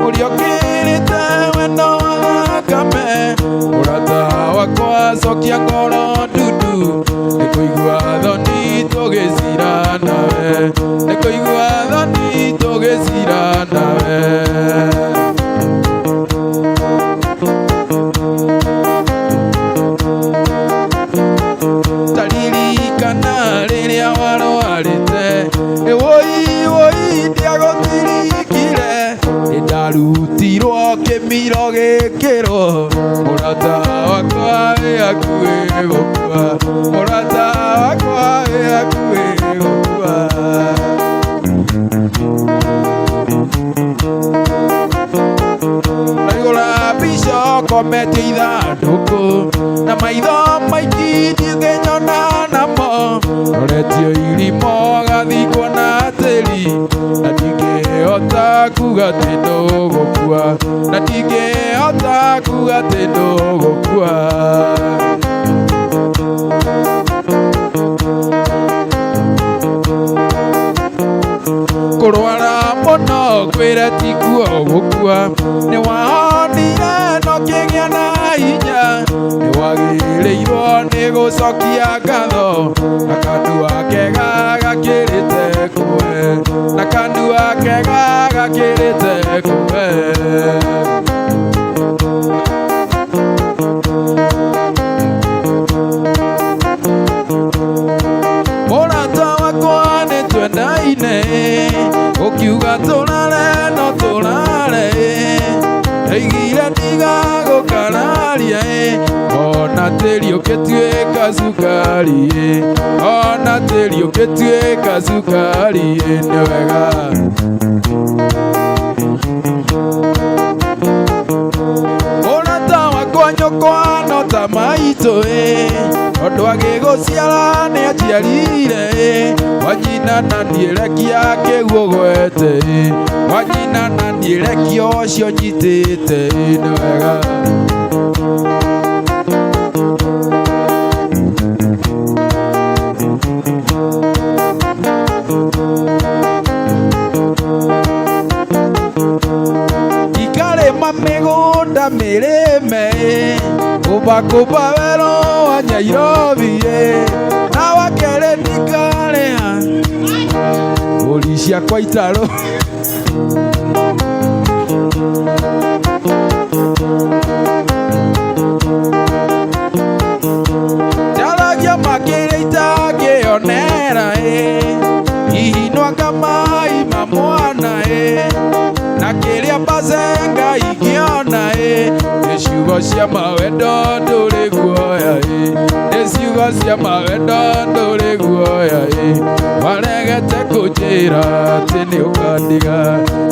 Ũrĩa ũkĩrĩte wendo wa thakame, mũrata wakwa cokia ngoro ndundu, nĩkũigua thoni tũgĩcira nawe, nĩkũigua thoni tũgĩcira nawe. Taririkana rĩrĩa warwarĩte, woi ndiagũtirikire, ndarutirwo kĩmiro gĩkĩro, mũrata wakwa wĩ hakuhĩ gũkua, mũrata wakwa wĩ hakuhĩ gũkua. Ndaigũra mbica ũkometie ithandũkũ, na maitho maingĩ ndingĩnyona namo, roretio irimo gathikwo na tĩri, na ndingĩhota kuga atĩ ndũgũkua, na ndingĩhota kuga atĩ ndũgũkua. Kũrwara mũno kwĩre ti kuo gũkua, nĩwahonire no kĩgĩa na hinya, nĩwagĩrĩirwo nĩ gũcokia ngatho, na kanua kega gakĩrĩte kũwe, na kanua kega gakĩrĩte kũwe. Mũrata wakwa nĩtwendaine, ũkiuga tũrare no tũrare, ndaigire ndigagũkararia, ona tĩri ũkĩtuĩka cukari, ona tĩri ũkĩtuĩka cukari, nĩ wega. Mũrata wakwa nyũkwa no ta maitũ, tondũ agĩgũciara nĩ aciarire, wanyina na ndiĩrekia kĩguũ gwete, wanyina na ndiĩrekia ũcio nyitĩte, nĩ wega. Ikarĩma mĩgũnda mĩrĩme, kũmbakũmba werũ wa Nyairobi, na wakerĩ ndikarĩha mbũri ciakwa itarũ. Njaragia makĩria itangĩonera, hihi nwanga mai ma mwana, na kĩrĩa mbacenga ingĩona, nĩ ciugo cia mawendo ndũrĩ guoya, nĩ ciugo cia mawendo ndũrĩ guoya waregete kũnjĩra atĩ nĩ ũkandiga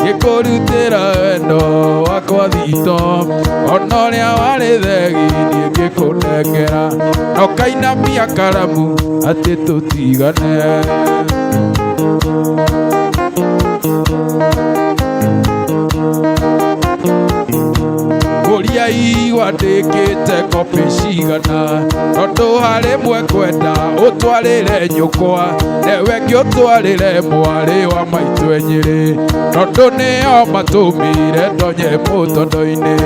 ngĩkũrutĩra wendo wakwa thito ona ũrĩa warĩ thegi niĩ ngĩkũnengera na ũkainamia karamu atĩ tũtigane. Ngũria igwandĩkĩte kopi cigana tondũ harĩ mwe kwenda ũtwarĩre nyũkwa newe ngĩũtwarĩre mwarĩ wa maitũ Enyĩrĩ tondũ nĩo matũmire ndonye mũtondo-inĩ.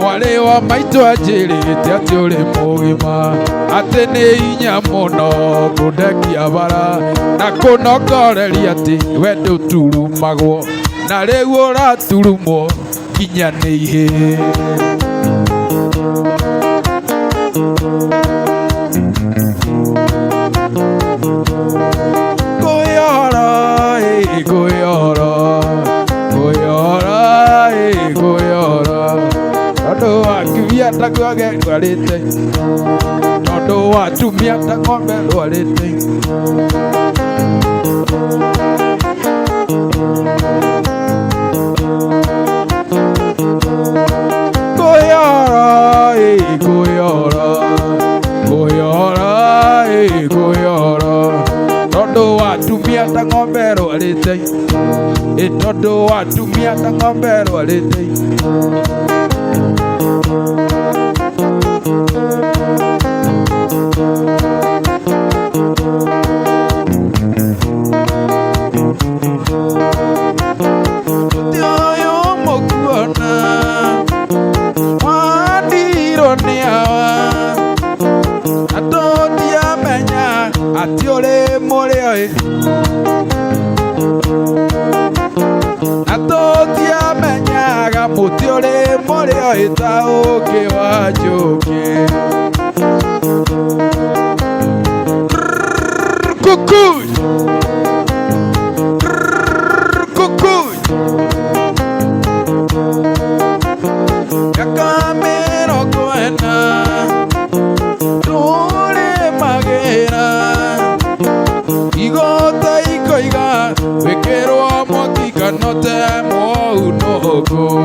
Mwarĩ wa maitũ anjĩrĩte atĩ ũrĩ mũgima atĩ nĩ hinya mũno kũndekia bara na kũnongoreria atĩ we ndũturumagwo na rĩu ũraturumwo nginya nĩ ihĩ. Ngũyora ngũyora ngũyora ngũyora tondũ wakiumia ta ng'ombe ndwarĩte tondũ watumia ta ng'ombe ndwarĩte. Ngũyora ngũyora ngũyora ngũyora tondũ watumia ta ng'ombe ndwarĩte tondũ watumia ta ng'ombe ndwarĩte. Ati ole more oi atoti amenyaga muti ole more oi ta oke wajoke kukuy kukuy yakamero koena tore magera igota ikoiga wekerwa mwaki kanote mwau nogo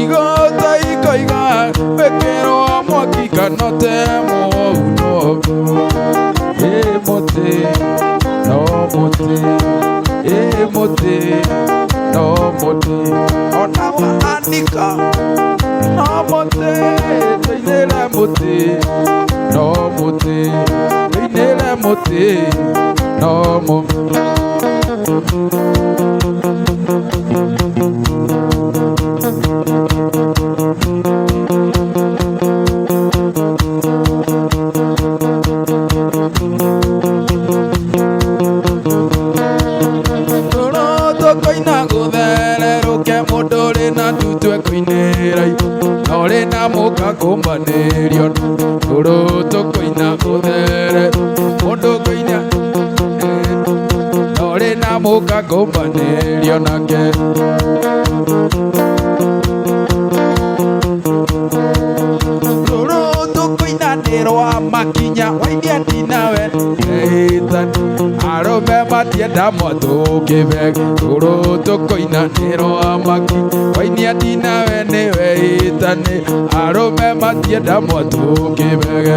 igota ikoiga wekerwa mwaki kanote mwau nogo emote no mote emote no mote ona wa anika no mote teinele mote no mote teinele mote no mo. Koina guthere ruke munduri na tutwe kuinira nore na muka kumbanĩrio tũrũ tũkoina guthere mundu koina nore na muka kumbanĩrio nake tũrũ tũkoinanĩrwa makinya wainia ndinawe eitan arũme matienda mwatũkĩbeg tũrũ tũkoinanĩrwa maki wainia ndinawe nĩwe itani arũme matienda mwatũkĩbeg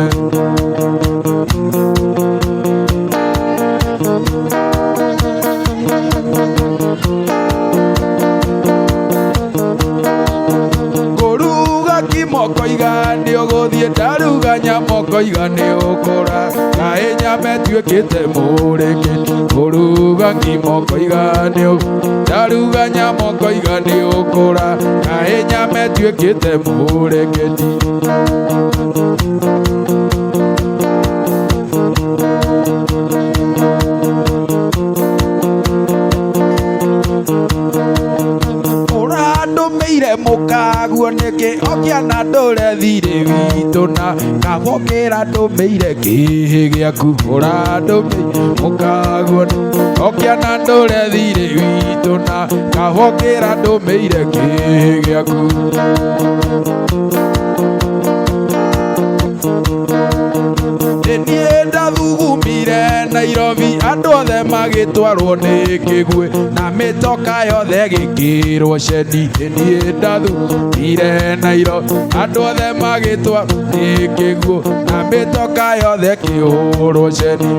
moko igani ũgũthiĩ ndaruga nyamoko igani ũkũra kaĩ nyama ĩtuĩkĩte mũrĩkĩti kũruga ngimoko igani ndaruga nyamoko igani ũkũra kaĩ nyama ĩtuĩkĩte mũrĩkĩti mũkaguo nĩkĩ okia Okiana ndore thire witũ na kabokĩra ndũmĩire kĩhĩ gĩaku ũrandũmĩire mũkaguo. Okiana ndore thire witũ na kabokĩra ndũmĩire kĩhĩ gĩaku. Niĩ ndathugumire Nairobi andũ othe magĩtwarwo nĩ kĩguĩ na mĩtoka yothe gĩkĩrwo ceni. Niĩ ndathugumire Nairobi andũ othe magĩtwarwo nĩ kĩguĩ na mĩtoka yothe kĩhũrwo ceni.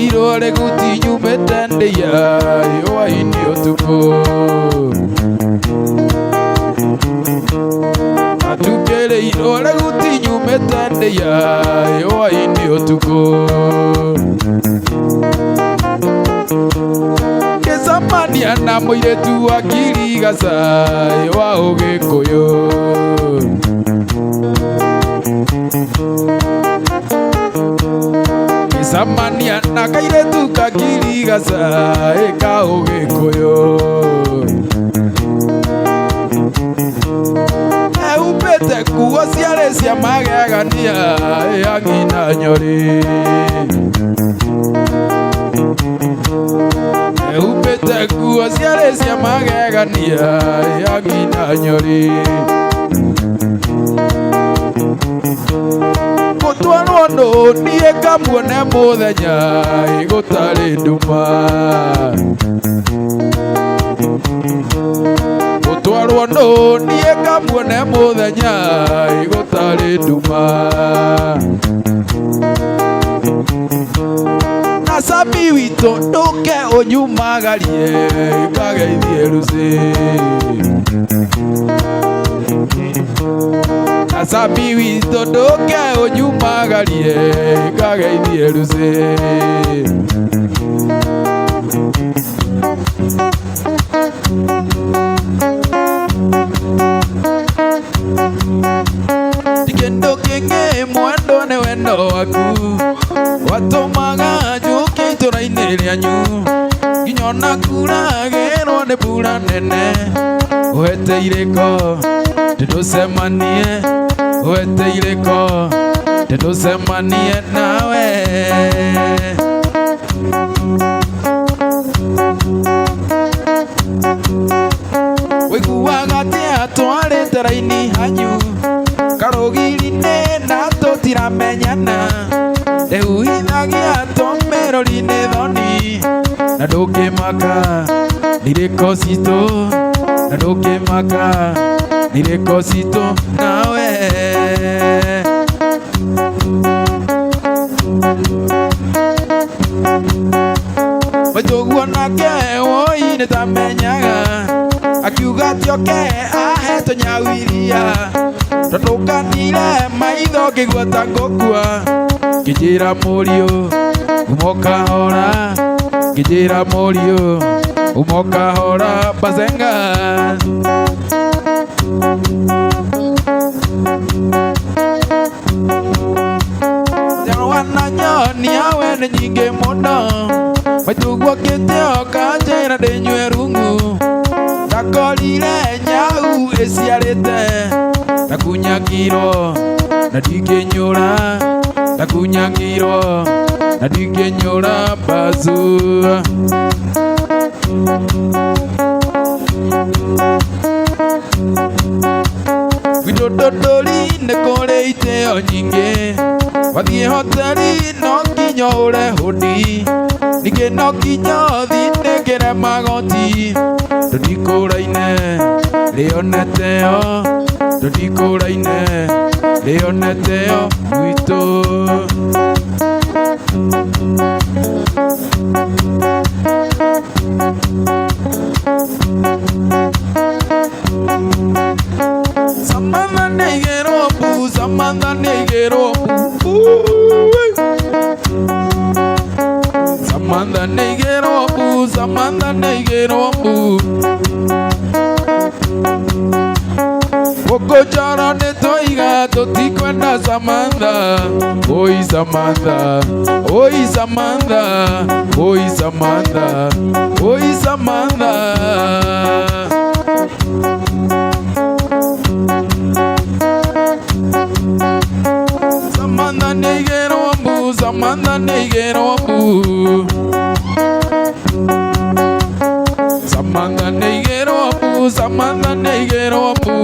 Irore gutinyu metendeia yoaini utuko atukere irore gutinyu metendeia yoaini utuko kesamania na muiretu wa Kirigaca wa Ugikuyu Samania na kairetu ka Kirigaca ka Ugikuyu eupete kuo ciarĩ cia magegania ya ng'ina nyori eupete kuo ciarĩ cia magegania ya ng'ina nyori gũtwarwo niĩ ngamuone mũthenya gũtarĩ nduma gũtwarwo niĩ ngamuone mũthenya gũtarĩ nduma na Sami witũ ndũke ũnyumagarie ngageithie Lucy na Sami witũ ndũke ũnyumagarie ngageithie Lucy kĩndũ kĩngĩ mwendo nĩ wendo waku watũmaga njũke itũra-inĩ rĩanyu nginya ona kuragĩrwo nĩ mbura nene ũhete irĩko ndĩtũcemanie ũhete irĩko ndĩtũcemanie nawe wĩiguaga atĩa twarĩte raini hanyu karũgiri-inĩ na tũtiramenyana ndĩhuhithagia tũmĩrũri-inĩ thoni na ndũkĩmaka irĩko citũ na ndũkĩmaka irĩko citũ nawe mũtũguo nake woi nĩtamenyaga akiuga tioke ahe tũnyau iria tũtũkanire maitho ngĩgua ta ngũkua ngĩnjĩra mũriũ uma ũkahora ngĩnjĩra mũriũ uma ũkahora Bazenga na nyoni yawe nĩ nyingĩ mũno maitũguo kĩtĩo kanjĩra ndĩnyue rungu ndakorire nyau ĩciarĩte ndakunyangirwo na ndingĩnyũra ndakunyangirwo na ndingĩnyũra Mbazu gwitũ Ndũndũri nĩ kũrĩ itĩo nyingĩ wathiĩ hoteri no nginya ũre hũdi ningĩ no nginya ũthinĩkĩre magoti tũtikũraine rĩoneteo tũtikũraine rĩoneteo gwitũ Samantha neigero bu, Samantha neigero bu, Samantha neigero bu, Samantha neigero bu. Okojara ne toiga totikwenda Samantha, oi Samantha, oi Samantha, oi Samantha, oi Samantha. Samantha neigero bu, Samantha neigero bu, Samantha neigero bu, Samantha neigero bu.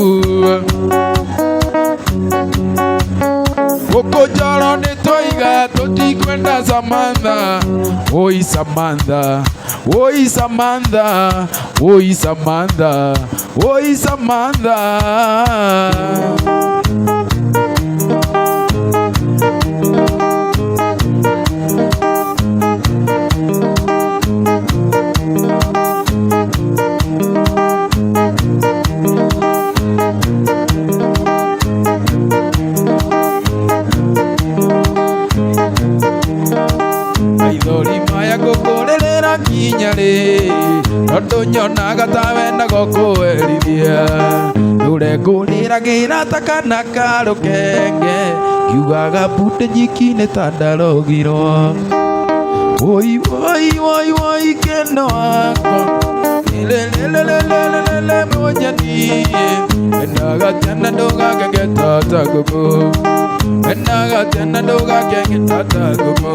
Okojara ne toiga totikwenda Samantha, oi Samantha, oi Samantha, oi Samantha, oi Samantha. Kinyare tondu nyonaga ta wenda gũkũherithia ũrengũrĩragĩra ta kana ka rũkenge kiugaga mbunde nyiki-inĩ ta ndarogirwo. Woi woi woi woi keno wakwa lelelelelelele mũnyani endaga tena ndũgakenge ta ngũkũ, endaga tena ndũgakenge ta ngũkũ.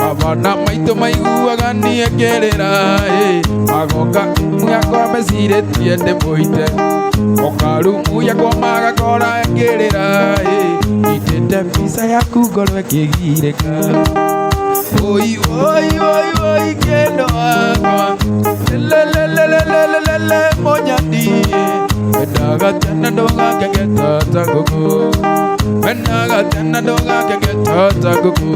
Abana maitũ maiguaga niĩ ngĩrĩra magoka yakwa mecirĩtie ndĩmũite, okarumu yakwa magakora ngĩrĩra itĩte mbica yaku ngoro ĩkĩgirĩka. Oi oi oi oi kendo wakwa lelelelelelele mũnyani endaga tena ndũgakenge ta ngũkũ, endaga tena ndũgakenge ta ngũkũ.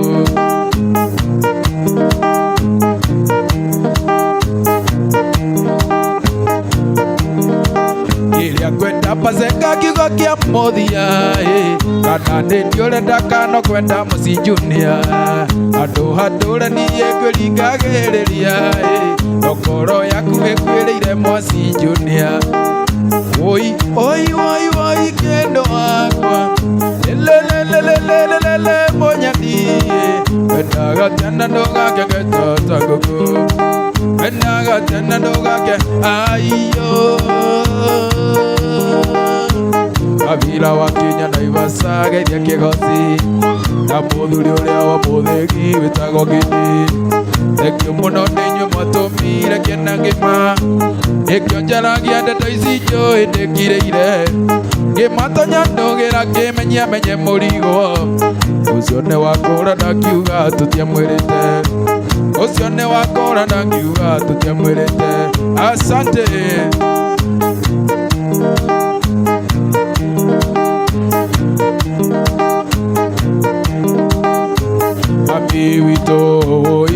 Iria kwenda Bazenga kiugo kia mũthia kana nĩniĩ ũrenda kana kwenda mũci Junior, andũ hatũre niĩ ngwĩringagĩrĩria ngoro yaku ĩkwĩrĩire mũci Junior. Oi oi oi oi kendo wakwa lelelelelelele mũnyani endaga tena ndũgakenge ta ngũkũ, endaga tena ndũgake aiyo. Kabira wa Kenya Naivasha geithia kĩgoci na mũthuri ũrĩa wa mũthĩgi wĩtagwo Gidi. Thengio mũno nĩ inyuĩ mwatũmire kĩna ngĩma, nĩkĩo njaragia ndeto ici njũĩ ndĩkirĩire, ngĩmatonya ndũgĩra ngĩmenyia menye mũrigo. Ũcio nĩ wakũra ndakiuga tũtiamwĩrĩte, ũcio nĩ wakũra ndakiuga tũtiamwĩrĩte. Asante. Mami witũ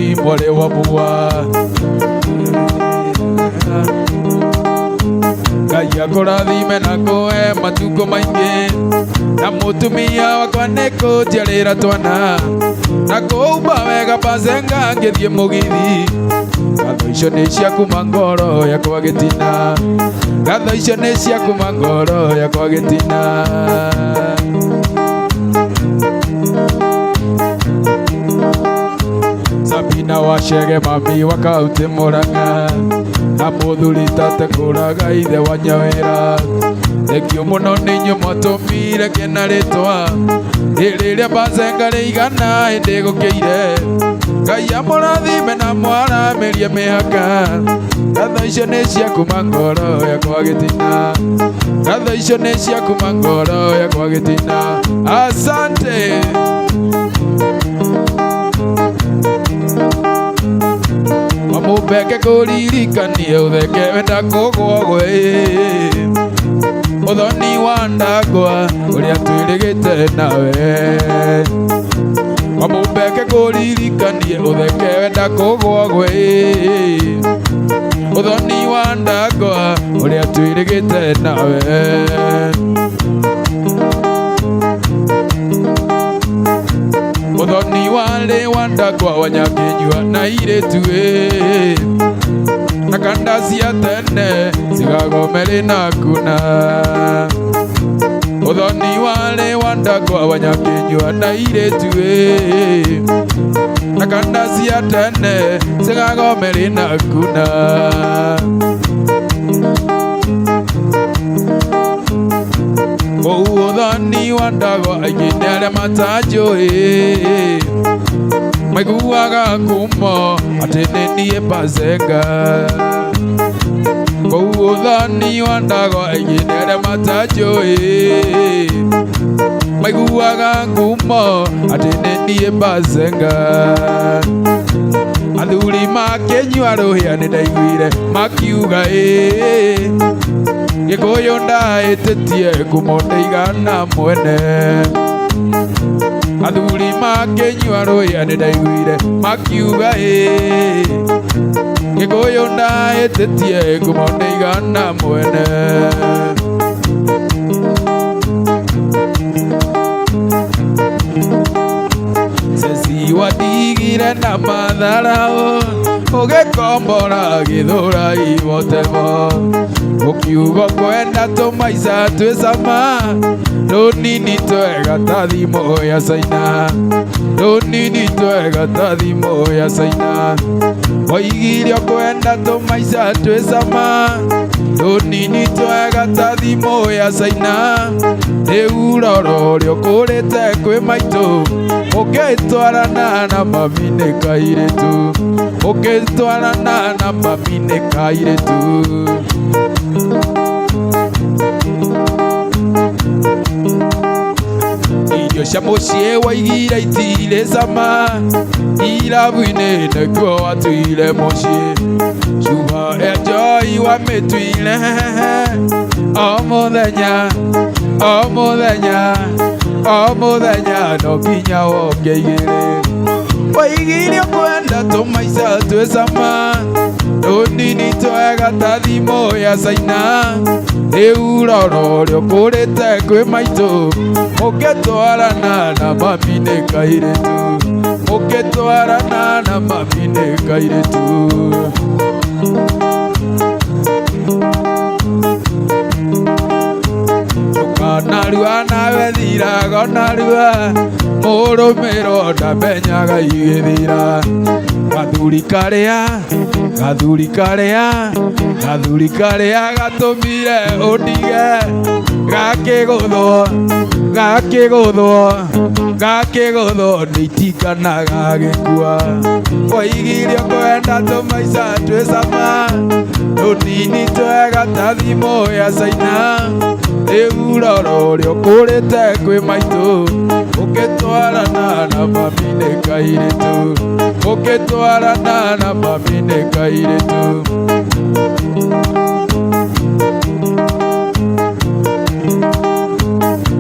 imwarĩ wa mũwa Ngai akũrathime na kũhe matukũ maingĩ, na mũtumia wakwa nĩ kũnjiarĩra twana na kũumba wega Bazenga ngĩthiĩ mũgithi. Ngatho icio nĩ ciakuma ngoro yakwa gĩtina, ngatho icio nĩ ciakuma ngoro yakwa gĩtina. Sabina Wachege mami wa kaũntĩ Mũrang'a na mũthuri tate kũraga ithe wa Nyawĩra. Thengio mũno nĩ inyuĩ mwatũmire kĩna rĩtwa rĩrĩa Bazenga rĩigana hĩndĩ gũkĩire. Ngai amũrathime na mwaramĩrie mĩhaka, ngatho icio nĩ ciakuma ngoro yakwa gĩtina, ngatho icio nĩ ciakuma ngoro yakwa gĩtina. Asante. Mamũmbeke kũririkanie ũtheke wenda kũgwogwe ũthoni wa ndangwa ũrĩa twĩrĩgĩte nawe. Wamumbeke kũririkanie ũtheke wenda kũgwagwe ũthoni wa ndangwa ũrĩa twĩrĩgĩte nawe ũthoni warĩ wa ndangwa wa Nyakĩnyua na airĩtu na kanda cia tene cigagomere na kuna ũthoni warĩ wa ndangwa wa Nyakĩnyua na airĩtu na kanda cia tene cigagomere na kuna ũthoni wa ndangwa aingĩ nĩ arĩa matanjũĩ maiguaga ngumo atĩ nĩ niĩ Bazenga ũthoni wa ndangwa aingĩ nĩ arĩa matanjũĩ maiguaga ngumo atĩ nĩ niĩ Bazenga athuri Makĩnyua rũhĩa nĩ ndaiguire makiuga Gĩkũyũ ndahĩtĩtie ngumo ndaigana mwene athuri Makĩnyua rũhĩa nĩ ndaiguire makiuga Gĩkũyũ ndahĩtĩtie ngumo ndaigana mwene Ceci watigire na matharau ũgĩkombora Gĩthũrai Wotemo ũkiuga kwenda tũmaica twĩ cama rũnini twega ta thimũ ya Caina rũnini twega ta thimũ ya Caina waigire kwenda tũmaica twĩ cama rũnini twega ta thimũ ya Caina rĩu roro ũrĩa ũkũrĩte kwĩ maitũ ũkĩtwarana na mami nĩ kairĩtu ũkĩtwarana na mami nĩ kairĩtu irio cia mũciĩ waigire itirĩ cama irabu-inĩ nĩkuo watuire mũciĩ cuba ya njoi wamĩtuire o mũthenya o mũthenya o mũthenya no nginya woke igĩrĩ waigire kwenda tũmaica twĩ cama rũnini twega ta thimũ ya Caina rĩu roro ũrĩa ũkũrĩte kwĩ maitũ ũkĩtwarana na mami nĩ kairĩtu ũkĩtwarana na mami nĩ kairĩtu ndũkanarua nawe thirago narua mũrũmĩrwo ndamenyaga igĩthira gathuri karĩa gatũmire ũndige gakĩgũthwo nĩ itinganaga gĩkua waigire kwenda tũmaica twĩ cama rũnini twega ta thimũ ya Caina rĩu roro ũrĩa ũkũrĩte kwĩ maitũ ũkĩtwarana na mami nĩ kairĩtu ũkĩtwarana na mami nĩ kairĩtu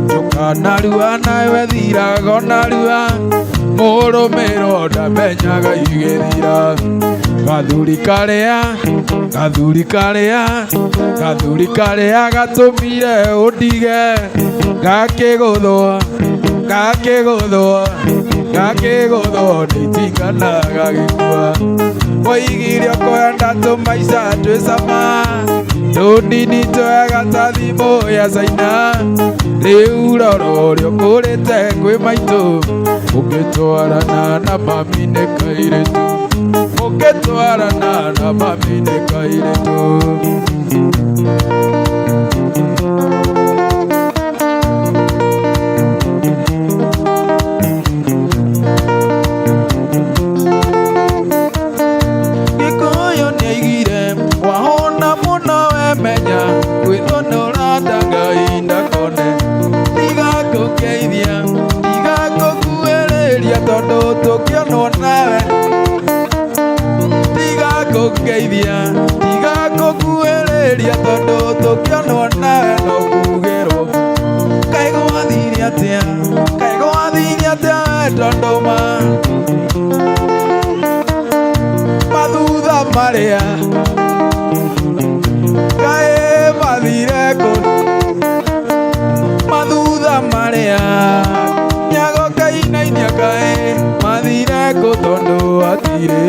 ndũkanarua nawe thirago narua mũrũmĩrwo ndamenyaga igĩthira gathuri karĩa gatũmire ũndige gakĩgũthwo nĩ itinganaga gĩkua waigire kwenda tũmaica twĩ cama rũnini twega ta thimũ ya Caina rĩu roro ũrĩa ũkũrĩte kwĩ maitũ ũkĩtwarana na mami nĩ kairĩtu ũkĩtwarana na mami nĩ kairĩtu Gĩkũyũ nĩ aigire wahũna mũno wemenya gwĩthwo nĩ ũratanga indakone igagũkeithia igagũkuĩrĩria tondũ tũkĩonwo nawe igagũkuĩrĩria tondũ tũkĩonwo nawe no kugĩrwo kaĩ gwathire atĩa we tondũ maria nyago kainainia kae mathire kũ tondũ hatirĩ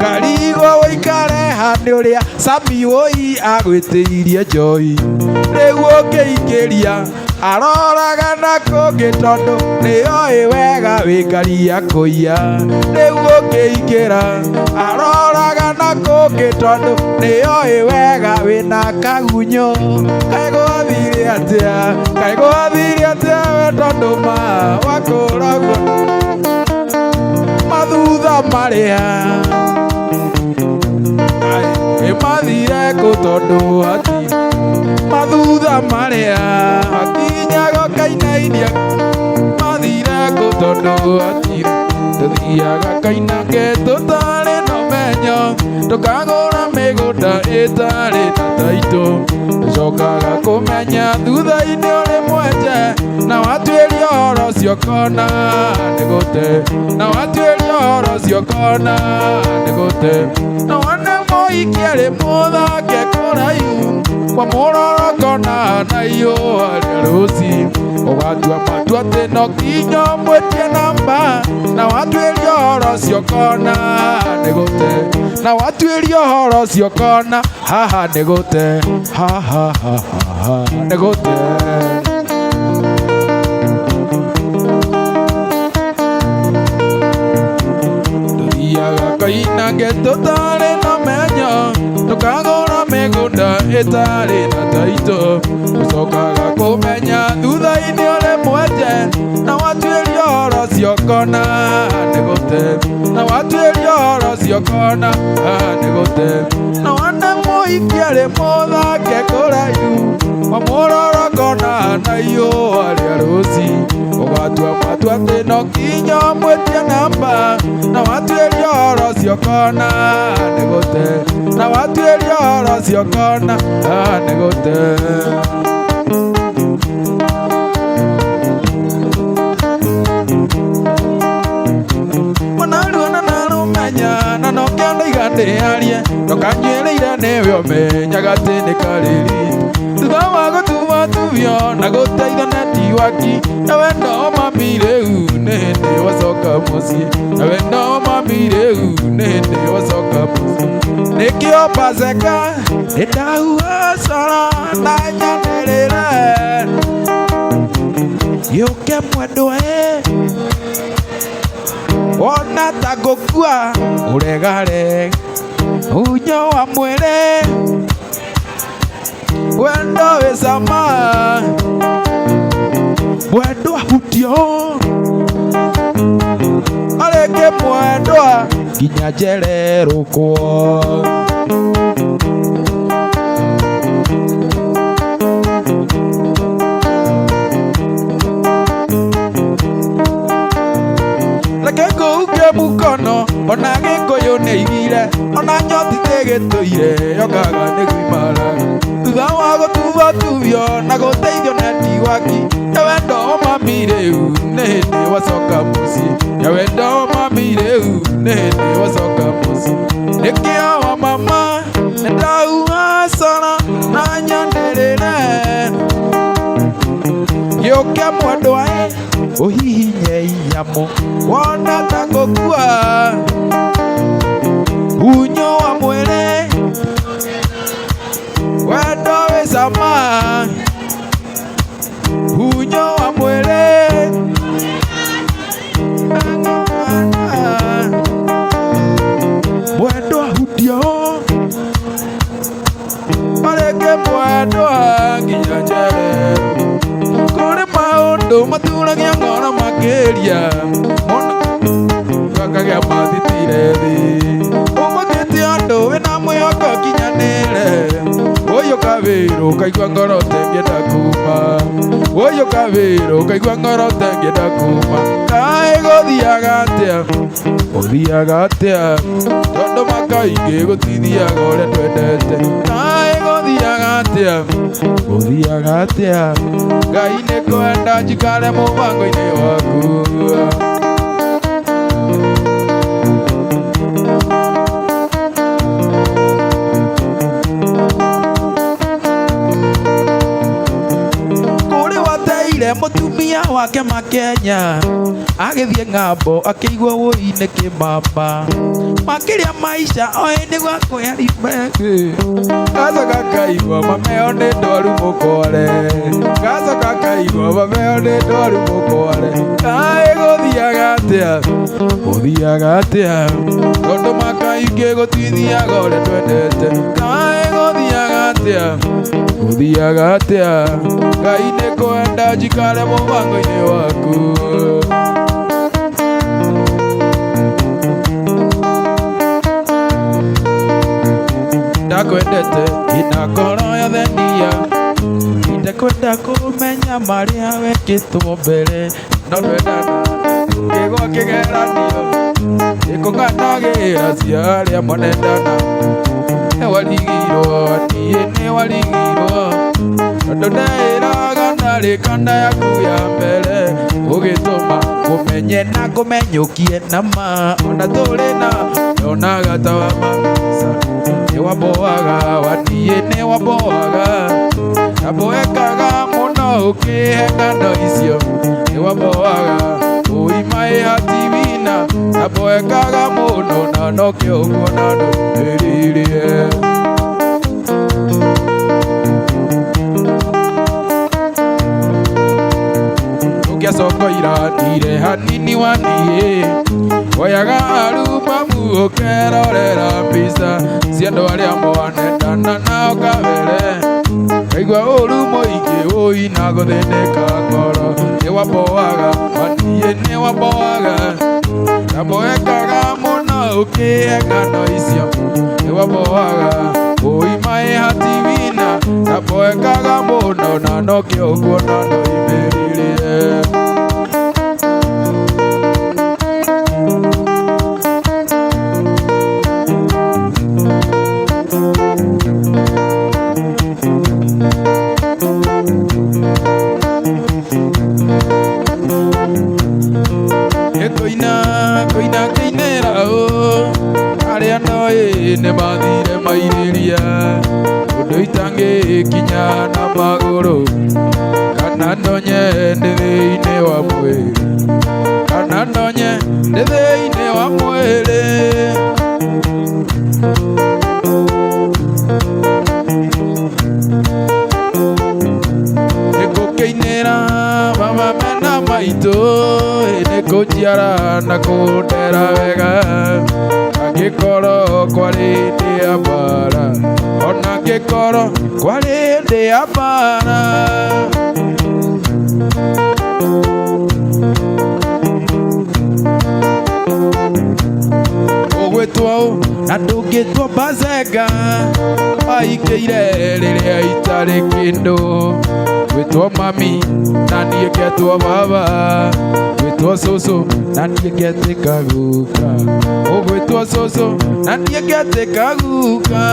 karigwo woikare handũ ũrĩa Sami woi agwĩtĩirie njoi rĩu ũngĩingĩria aroraga na kũngĩ tondũ nĩoĩ wega wĩkaria kũiya rĩu ũngĩingĩra aroraga na kũngĩ tondũ nĩoĩ wega wĩna kagunyũ kaĩ gwathire atĩa we tondũ wakũragwo mathutha marĩa mathire kũ tondũ hati mathutha marĩa makinyaga kainainia mathire kũ tondũ hatirĩ tũthiaga kainange tũtarĩ na ũmenyo tũkagũra mĩgũnda ĩtarĩ na taitũ tũcokaga kũmenya thutha-inĩ ũrĩ mwenje na watuĩria ũhoro ũcio kona nĩ gũte na watuĩria ũhoro ũcio kona nĩ gũte na wone mũhiki arĩ mũthake kũraihu kwa mũroroko na ihũa rĩa rũci ũgatua matua atĩ no nginya ũmwĩtie namba na watuĩria ũhoro ũcio kona nĩ gũte na watuĩria ũhoro ũcio kona haha nĩ gũte nĩ gũte tũthiaga kainange tũtarĩ na ũmenyo tũkagũra mĩgũnda ĩtarĩ na taitũ tũcokaga kũmenya thutha-inĩ ũrĩ mwenje na watuĩria ũhoro ũcio kona nĩ gũte na watuĩria ũhoro ũcio kona nĩ gũte na wone mũhiki arĩ mũthake kũraihu kwa mũroroko na ihũa rĩa rũci ũgatua matua atĩ no nginya ũmwĩtie namba na watuĩria ũhoro ũcio kona nĩ gũte na watuĩria ũhoro ũcio kona nĩ gũte mũnaruona na rũmenya na no kĩoneiga ndĩarie ndũkanyuĩrĩire nĩwe ũmenyaga atĩ nĩ karĩri thutha wa gũtumatubio na gũteithio neti waki nawe no mami rĩu nĩ hĩndĩ wacoka mũciĩ nawe no mami rĩu nĩ hĩndĩ wacoka mũciĩ nĩkĩo Paseka nĩndahua coro na nyanĩrĩre gĩũke mwendwa wona ta ngũkua ũregarega unyo wa mwĩrĩ wendo wĩ cama mwendwa hutio arĩkĩ mwendwa nginya njererũkwo reke ngũhuke mũkono ona gĩkũyũ nĩ ithire ona nyoti tĩgĩtũire yokaga nĩ gwimara thutha wa gũtubatubio na gũteithio neti waki ewe ndo mami rĩu nĩ hĩndĩ wacoka mũciĩ ewe ndo mami rĩu nĩ hĩndĩ wacoka mũciĩ nĩkĩo wa mama nĩndahua coro na nyanĩrĩre ũke mwendwa ũhihinye inyamũ wona ta ngũkua unyo wa mwĩrĩ wendo wĩ cama unyo wa mwĩrĩ mwendwa hundio arĩngĩ mwendwa nginya njere kũrĩ maũndũ maturagia ngoro makĩria gakagĩa mathitire thĩ ũgũthiĩte andũ wĩna mwĩhoko kinyanĩre ũyũ kawĩrũ kaigua ngoro tengĩenda kuma ũyũ kawĩrũ kaigua ngoro tengĩenda kuma kaĩ gũthiaga atĩa gũthiaga atĩa tondũ makaingĩ gũtithiaga ũrĩa twendete kaĩ gũthiaga atĩa gũthiaga atĩa Ngai nĩ kwenda njikare mũbango-inĩ waku mũtumia wake Makenya agĩthiĩ ng'ambo akĩigua wũi-inĩ kĩmamba makĩria maica o hĩndĩ gwakoya ribenge gacoka kaigua mameo nĩ ndwaru mũkore gacoka kaigua mameo nĩ ndwaru mũkore kaĩ gũthiaga atĩa gũthiaga atĩa tondũ makaingĩ gũtithiaga ũrĩa twendete kaĩ gũthiaga atĩa gũthiaga atĩa Ngai nĩ kwenda njikare mũbango-inĩ waku ndakwendete ina ngoro yothe ndia ndakwenda kũmenya marĩa wekĩtwo mbere no twendana kĩgwa kĩgeranio gĩkũnganagĩra cia arĩa manendana nĩwarigirwo niĩ nĩwarigirwo tondũ ndĩraga narĩ kanda yaku ya mbere ũgĩtũma kũmenye na kũmenyũkie na ma ona tũrĩ na yonaga ta wa mamisa nĩwamboaga waniĩ nĩwamboaga na mboekaga mũno ũkĩhe ng'ano icio nĩwamboaga ũimaĩ hativina na mboekaga mũno na nokĩo ũguo na ndũmĩrĩrie ũkĩacokoira ndire hanini waniĩ woyaga arubamu ũkerorera mbica cia andũ arĩa mwanendana nao kabere kaigua ũru mũingĩ ũi na gũthĩnĩka ngoro nĩwamboaga waniĩ nĩwamboaga na mboekaga mũno ũkĩhe ng'ano icio nĩwamboaga ũimaĩ hativina na mboekaga mũno na nokĩo ũguo na ndoimĩrire kũina kĩinĩra arĩa ndoĩ nĩmathire mairĩria ũndũ itangĩkinya na magũrũ kana ndonye ndĩ thĩinĩ wa mwĩrĩ kana ndonye ndĩ thĩinĩ wa mwĩrĩ nĩkũkĩinĩra baba mena maitũ nĩkũnjiara na kũndera wega angĩkorwo kwarĩ hĩndĩ ya mbara ona angĩkorwo kwarĩ hĩndĩ ya mbara ũgwĩtwo na ndũngĩtwo Bazenga waingĩire rĩrĩa itarĩ kĩndũ gwĩtwo mami na niĩ ngetwo baba gwĩtwo cũcũ na niĩ ngetĩka guka ũgwĩtwo cũcũ na niĩ ngetĩka guka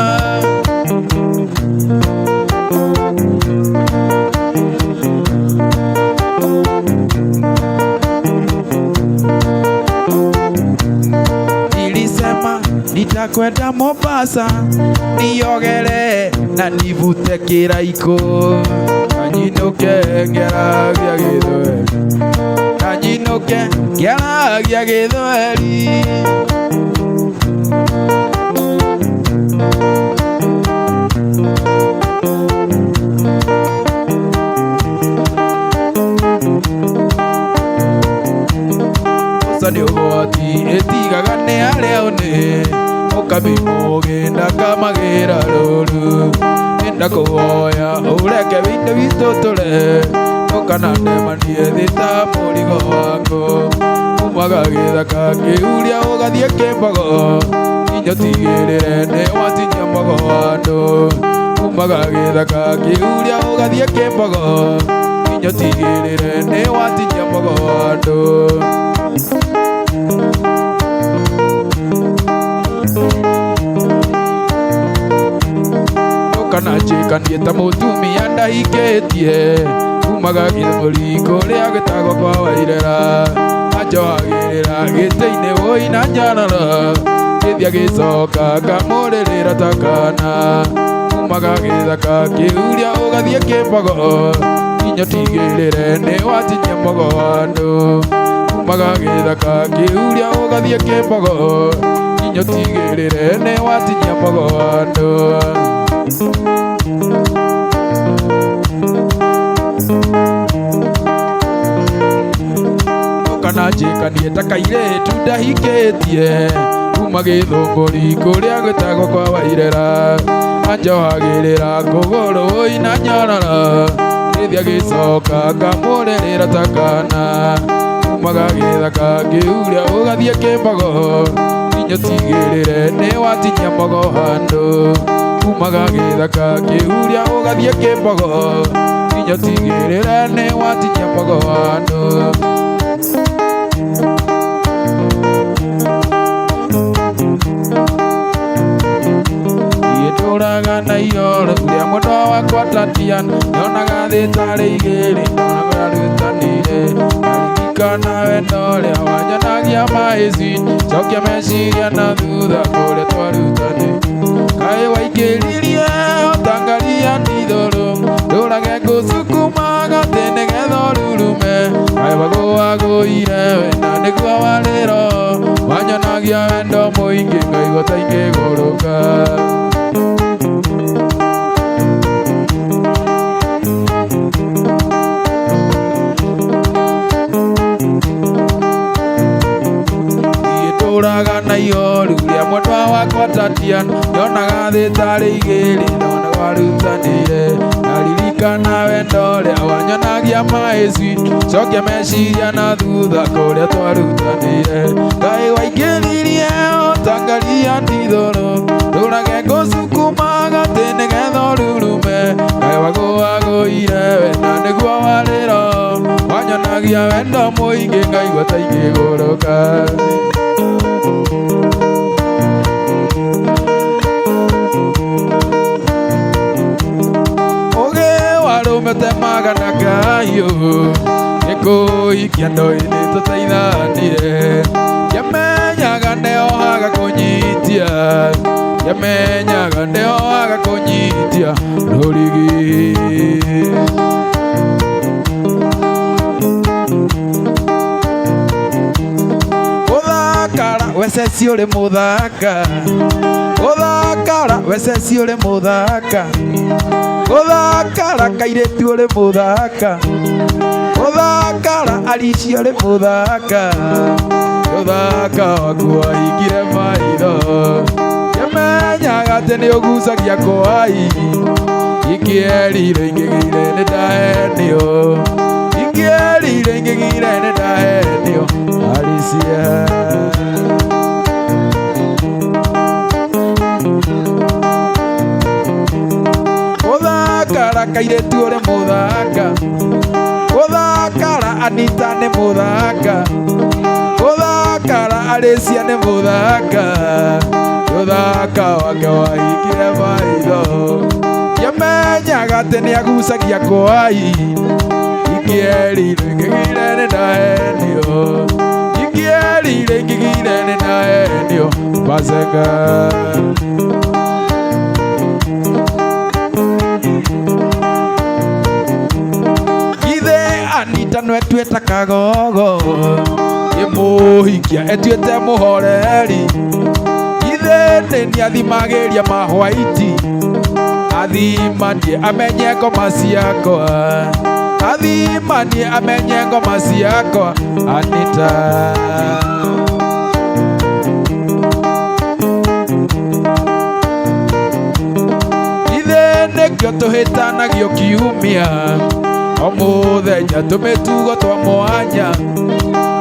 nilisema nitakwenda Mombasa niogere na nivute kĩraiko Kanyinuke ngeragia githweri, kanyinuke ngeragia githweri. Ni ugwati itigaga nĩ arĩa one ũkamĩmũgĩnda kamagira rũru. Nĩnda kũhoya ũreke wĩinde witũ tũre ũkanandemanie thĩ ta mũrigo wako. Umaga gĩthaka kĩuria ũgathiĩ kĩmbogo, nginya ũtigĩrĩre nĩ watinia mbogo wa andũ. Umaga gĩthaka kĩuria ũgathiĩ kĩmbogo, nginya ũtigĩrĩre nĩ watinia mbogo wa andũ. Kana njĩkanie ta mũtumia ndahikĩtie, umaga gĩthũri kũrĩa gĩtagwo kwa Wairera. Anjohagĩrĩra gĩtĩ-inĩ wũi-na nyanara, gĩthia gĩcoka ngamũrĩrĩra ta kana. Umaga gĩthaka kĩuria ũgathiĩ kĩmbogo, nginya ũtigĩrĩre nĩ watinia mbogo wa andũ. Umaga gĩthaka kĩuria ũgathiĩ kĩmbogo, nginya ũtigĩrĩre nĩ watinia mbogo wa andũ. Kana njĩkanie ta kairĩtu ndahikĩtie, kuma gĩthũngũri kũrĩa gĩtagwo kwa Wairera. Anjohagĩrĩra kũgũrũ wũi-na nyanara, gĩthia gĩcoka ngamũrĩrĩra ta kana. Umaga gĩthaka kĩuria ũgathiĩ kĩmbogo, nginya ũtigĩrĩre nĩ watinia mbogo handũ. Umaga gĩthaka kĩuria ũgathiĩ kĩmbogo, nginya ũtigĩrĩre nĩ watinia mbogo handũ. Ndũraga na ioro rĩa mwendwa wakwa Tatiana, nyonaga thĩ tarĩ igĩrĩ, nyonaga rĩũtanĩire. Ndaririkana wendo ũrĩa wanyonagia mahĩci, cokia meciria na thutha kũrĩa twarutanĩire. Kaĩ waingĩririe ũtangaria ndithũrũ, ndũrage ngũcukumaga atĩ nĩgetha ũrurume. Kaĩ wagũagũire wena nĩguo warĩro, wanyonagia wendo mũingĩ ngaigua ta ingĩgũrũka. Ndũraga na ihoru rĩa mwendwa wakwa Tatiana, nyonaga thĩ tarĩ igĩrĩ, nona warutanĩire. Ndaririkana wendo ũrĩa wanyonagia mahĩci, cokia meciria na thutha kũrĩa twarutanĩire. Kaĩ waingĩririe ũtangaria ndithũrũ, ndũrage ngũcukumaga atĩ nĩgetha ũrurume. Kaĩ wagũagũire wena nĩguo warĩro, wanyonagia wendo mũingĩ ngaigua ta ingĩgũrũka. Temaga na kayo gĩkũikia ndoi-inĩ tũteithanire. Yamenyaga nĩohaga kũnyitia, yamenyaga nĩohaga kũnyitia rũrigi. Gũthakara wececi ũrĩ mũthaka, gũthakara wececi ũrĩ mũthaka. Gũthakara kairĩtu ũrĩ mũthaka, gũthakara Alicia ũrĩ mũthaka. Gũthaka waku wahingire maitho, yamenyaga atĩ nĩũgucagia kwai. Ingĩerire ingĩgire nĩndahenio, ingĩerire ingĩgire nĩndahenio Alicia. Gũthakara kairĩtu ũrĩ mũthaka, gũthakara Anita nĩ mũthaka, gũthakara Alicia nĩ mũthaka. Gũthaka wake wahingire maitho, yamenyaga atĩ nĩagucagia kwai. Ingĩerire ingĩgire nĩndahenio, ingĩerire ingĩgire nĩndahenio Bazenga. no etuĩte kagogo mũhikia etuĩte mũhoreri ithe nĩ athimagĩria mahwaiti athimanie amenye ngoma ciakwa athimanie amenye ngoma ciakwa Anita ithe nĩkĩo tũhĩtanagio kiumia o mũthenya tũmĩtugo twa mwanya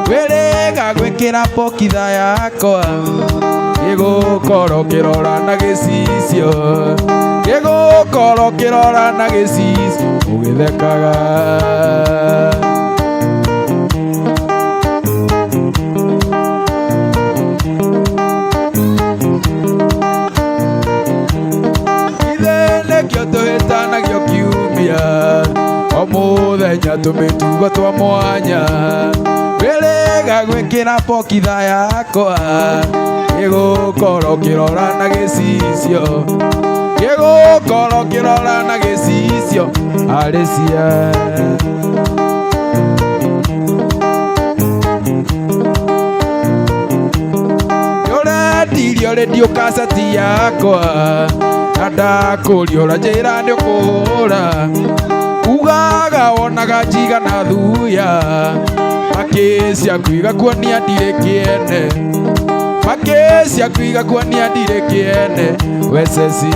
wĩrĩga gwĩkĩra pokitha yakwa gĩgũkorwo kĩrora na gĩcicio gĩgũkorwo kĩrora na gĩcicio ũgĩthekaga ithe nĩkĩo tũhĩtanagio kiumia o mũthenya tũmĩtugo twa mwanya wĩrĩga gwĩkĩra pokitha yakwa gĩgũkorwo kĩrora na gĩcicio gĩgũkorwo kĩrora na gĩcicio Alicia nĩũrendirio redio kaseti yakwa na ndakũria njĩra nĩũkũhũra ugaga wonaga njiga na thuya makĩcia kwiga kuonia ndirĩ kĩene makĩcia kwiga kuonia ndirĩ kĩene wececi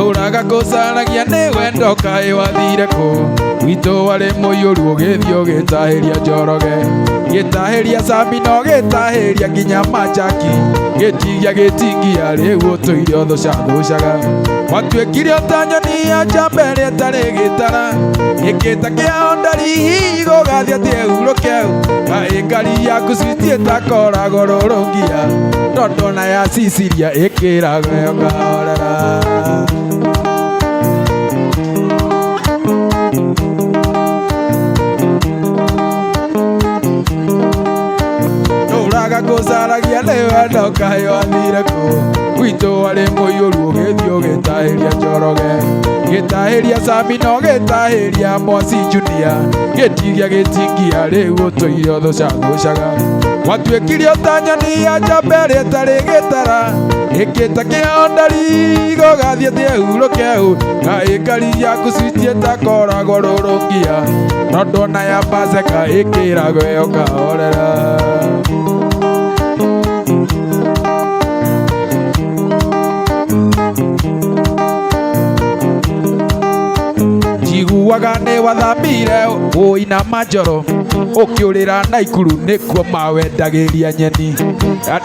ũraga kũcaragia nĩ wendo kaĩ wathire kũ witũ warĩ mũiyũru ũgĩthiĩ ũgĩtahĩria Njoroge gĩtahĩria Sami no gĩtahĩria nginya Majaki gĩtigia gĩtingia rĩu ũtũire ũthũcathũcaga watuĩkire ta nyoni ya njamba ĩrĩa ĩtarĩ gĩtara gĩkĩta kĩao ndari gũgathia tĩeuro kĩu kaĩ ngari yaku citiĩtakoragwo rũrũngia Ndondo na ya Sicilia ĩkĩraga ũkahorera gũcaragia nĩ wendo kaĩ wathire kũ gwitũ warĩ mũiyũru ũgĩthiĩ ũgĩtahĩria Njoroge gĩtahĩria Sami no gĩtahĩria Mosi Junior gĩtigia gĩtingia rĩu ũtũire ũthũcathũcaga watuĩkire ta nyoni ya njamba ĩrĩa ĩtarĩ gĩtara gĩkĩta kĩao ndari gũgathiĩ tĩeuro kĩu kaĩ ngari yaku citiĩtakoragwo rũrũngia Ndondo na ya Paseka ĩkĩraga ũkahorera njiguaga nĩ wathamire ũinama Njoro ũkĩũrĩra Naikuru nĩkuo mawendagĩria nyeni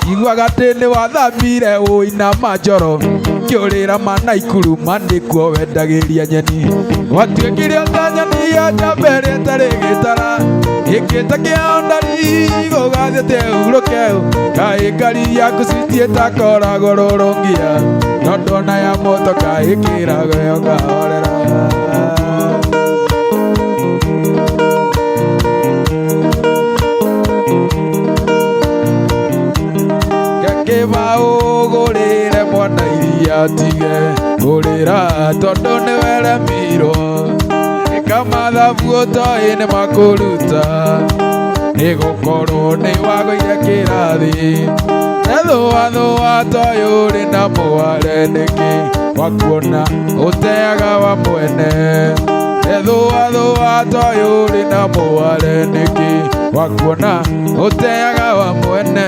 njiguaga atĩ nĩ wathamire ũinama Njoro ũkĩũrĩra Naikuru nĩkuo wendagĩria nyeni watuĩkire ta nyoni ya njamba ĩrĩa ĩtarĩ gĩtara gĩkĩta kĩao ndari gũgathiĩ tĩeuro kĩu kaĩ ngari yaku citiĩtakoragwo rũrũngia Ndondo na ya motoka ĩkĩraga ũkahorera ũgũrĩre mwana iria tige gũrĩra tondũ nĩ weremirwo ĩka mathabu ũtoĩ nĩ makũruta nĩ gũkorwo nĩ wagũire kĩrathi ethũathũa toĩ ũrĩ na mware nĩkĩ wakuona ũteaga wa mwene ethũathũa toĩ ũrĩ na mware nĩkĩ wakuona ũteaga wa mwene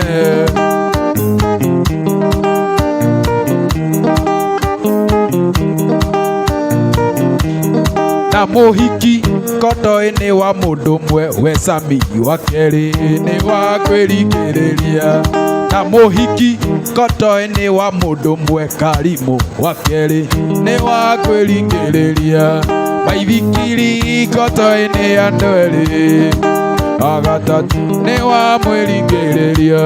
na mũhiki kondo-inĩ wa mũndũ ũmwe we Sami wa kerĩ nĩ wa kwĩringĩrĩria na mũhiki kondo-inĩ wa mũndũ ũmwe Karimũ wa kerĩ nĩ wa kwĩringĩrĩria maithikiri kondo-inĩ ya andũ erĩ wa gatatũ nĩ wa mwĩringĩrĩria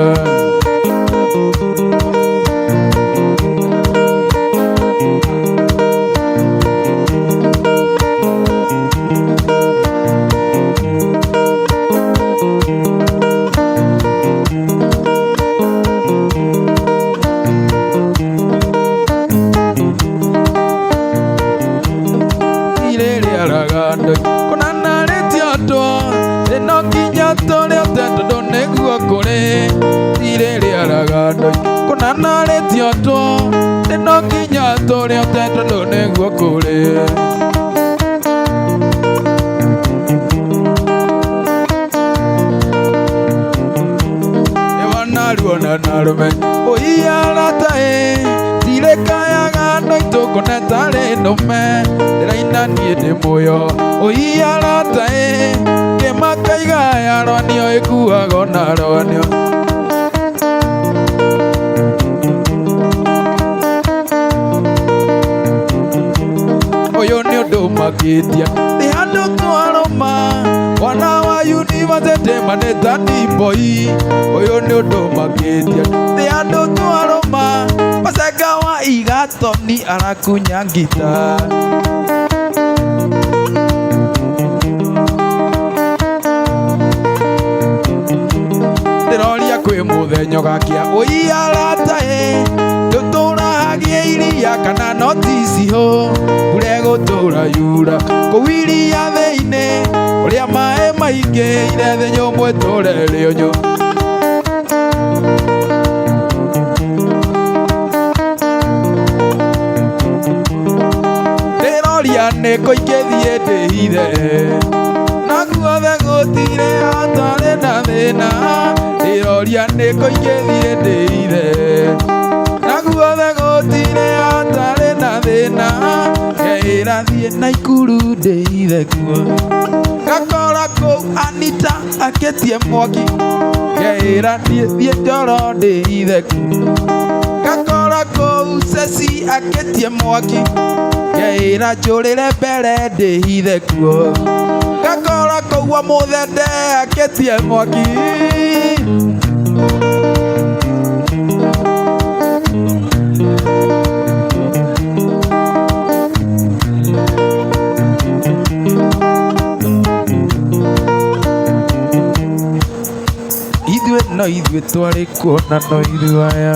tũrĩa ũtetondũ nĩguo kũrĩ Ewanariona narume Oiarata Tirekayaga no itukunetare ndume Ndĩraina niĩ ndĩ muoyo Oiarata Kĩmakaiga yaronio ĩkuaga ona ronio Ũyũ nĩ ũndũ makĩtia Nĩ handũ twarũma Mwana wa university manĩtani boy Ũyũ nĩ ũndũ makĩtia Nĩ handũ twarũma Macenga wa igatoni arakunya ngita Ndĩroria kwĩ mũthenya ũgakia Ũiarata Tũtũrahagie iria kana notisi ho Mbura ĩgũtũra yura Kũu iria thĩinĩ Ũrĩa maĩ maingĩ Irethe nyũmũ ĩtũre rĩũnyũ Ndĩroria nĩkũ ingĩthiĩ ndĩhithe Na guothe gũtirĩ hatarĩ na thĩna Ndĩroria nĩkũ ingĩthiĩ ndĩhithe Na guothe gũtirĩ hatarĩ na thĩna Ngeĩra thiĩ Naikuru ndĩhithe kuo Ngakora kũu Anita akĩtie mwaki Ngeĩra thiĩ Njoro ndĩhithe kuo Ngakora kũu Ceci akĩtie mwaki Ngeĩra njũrĩre mbere ndĩhithe kuo Ngakora kũu Mũthende akĩtie mwaki No ithuĩ twarĩ kuona no ithuĩ aya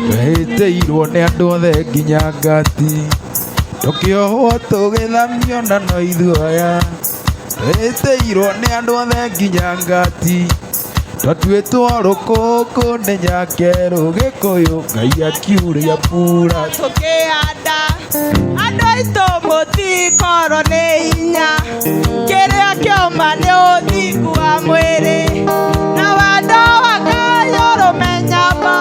Twahĩtĩirwo nĩ andũ othe nginya ngati Tũkĩohwo tũgĩthamio na no ithuĩ aya Twahĩtĩirwo nĩ andũ othe nginya ngati Twatuĩtwo rũkũngũ nĩ nyakerũ Gĩkũyũ Ngai akiuria mbura Tũkĩhanda andũ aitũ mũtikorwo nĩ hinya Kĩrĩa kĩoma nĩ ũthingu wa mwĩrĩ Na wendo wa Ngai ũrũme nyambo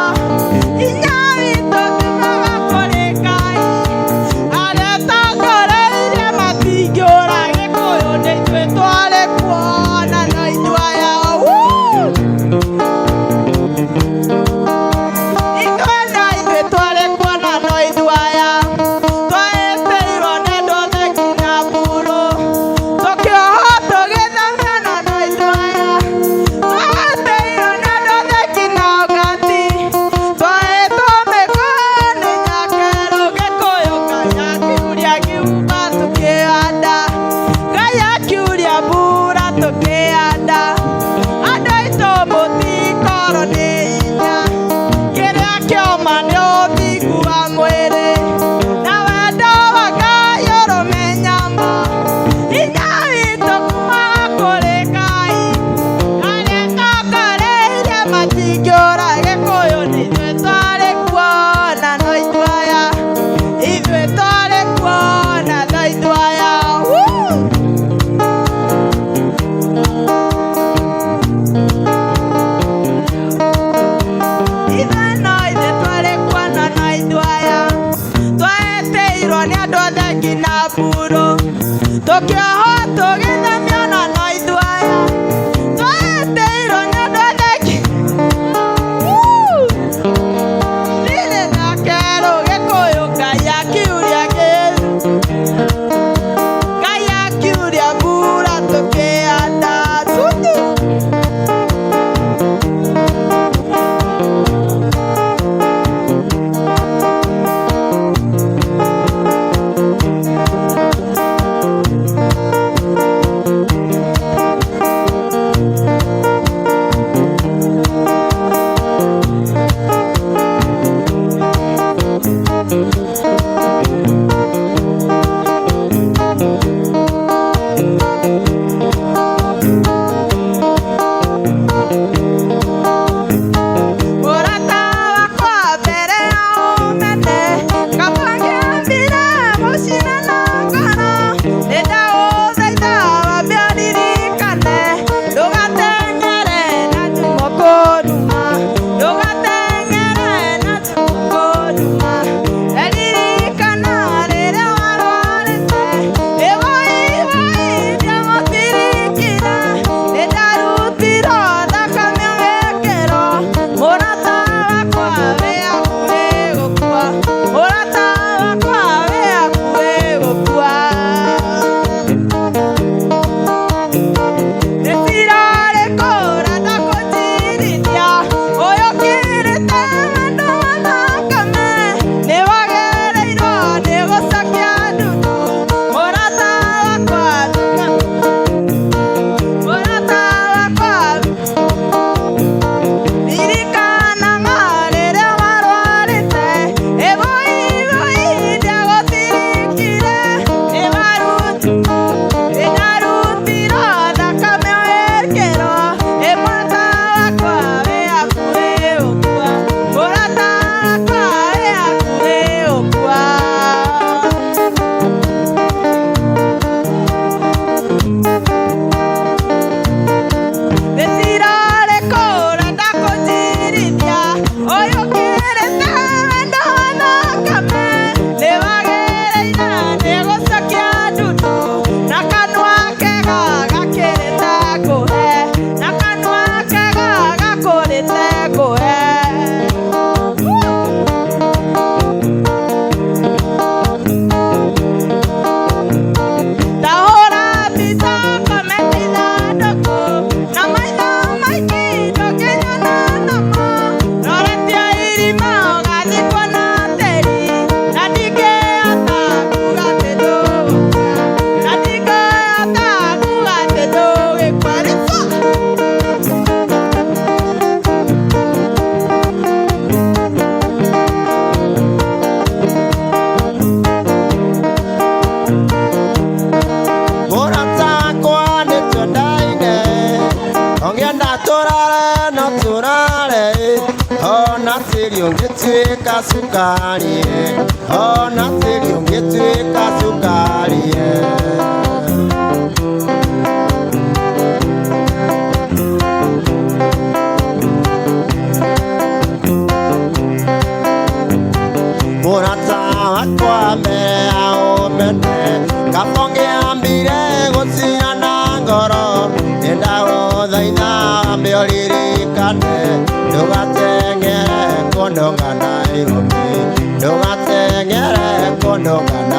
Hinya witũ tumaga kũrĩ Ngai Arĩa tongoreirie matingĩũra Gĩkũyũ nĩ ithuĩ twarĩ kuona no ithuĩ aya Kapang ona tĩri ũngĩtuĩka cukari, ona tĩri ũngĩtuĩka cukari. Mũrata wakwa mbere ya ũmene, kaba ngĩambire gũciana ngoro, nĩndagũthaitha wambe ũririkane, ndũgateng'ere kũndũ nga Nairobi, ndũgateng'ere kũndũ nga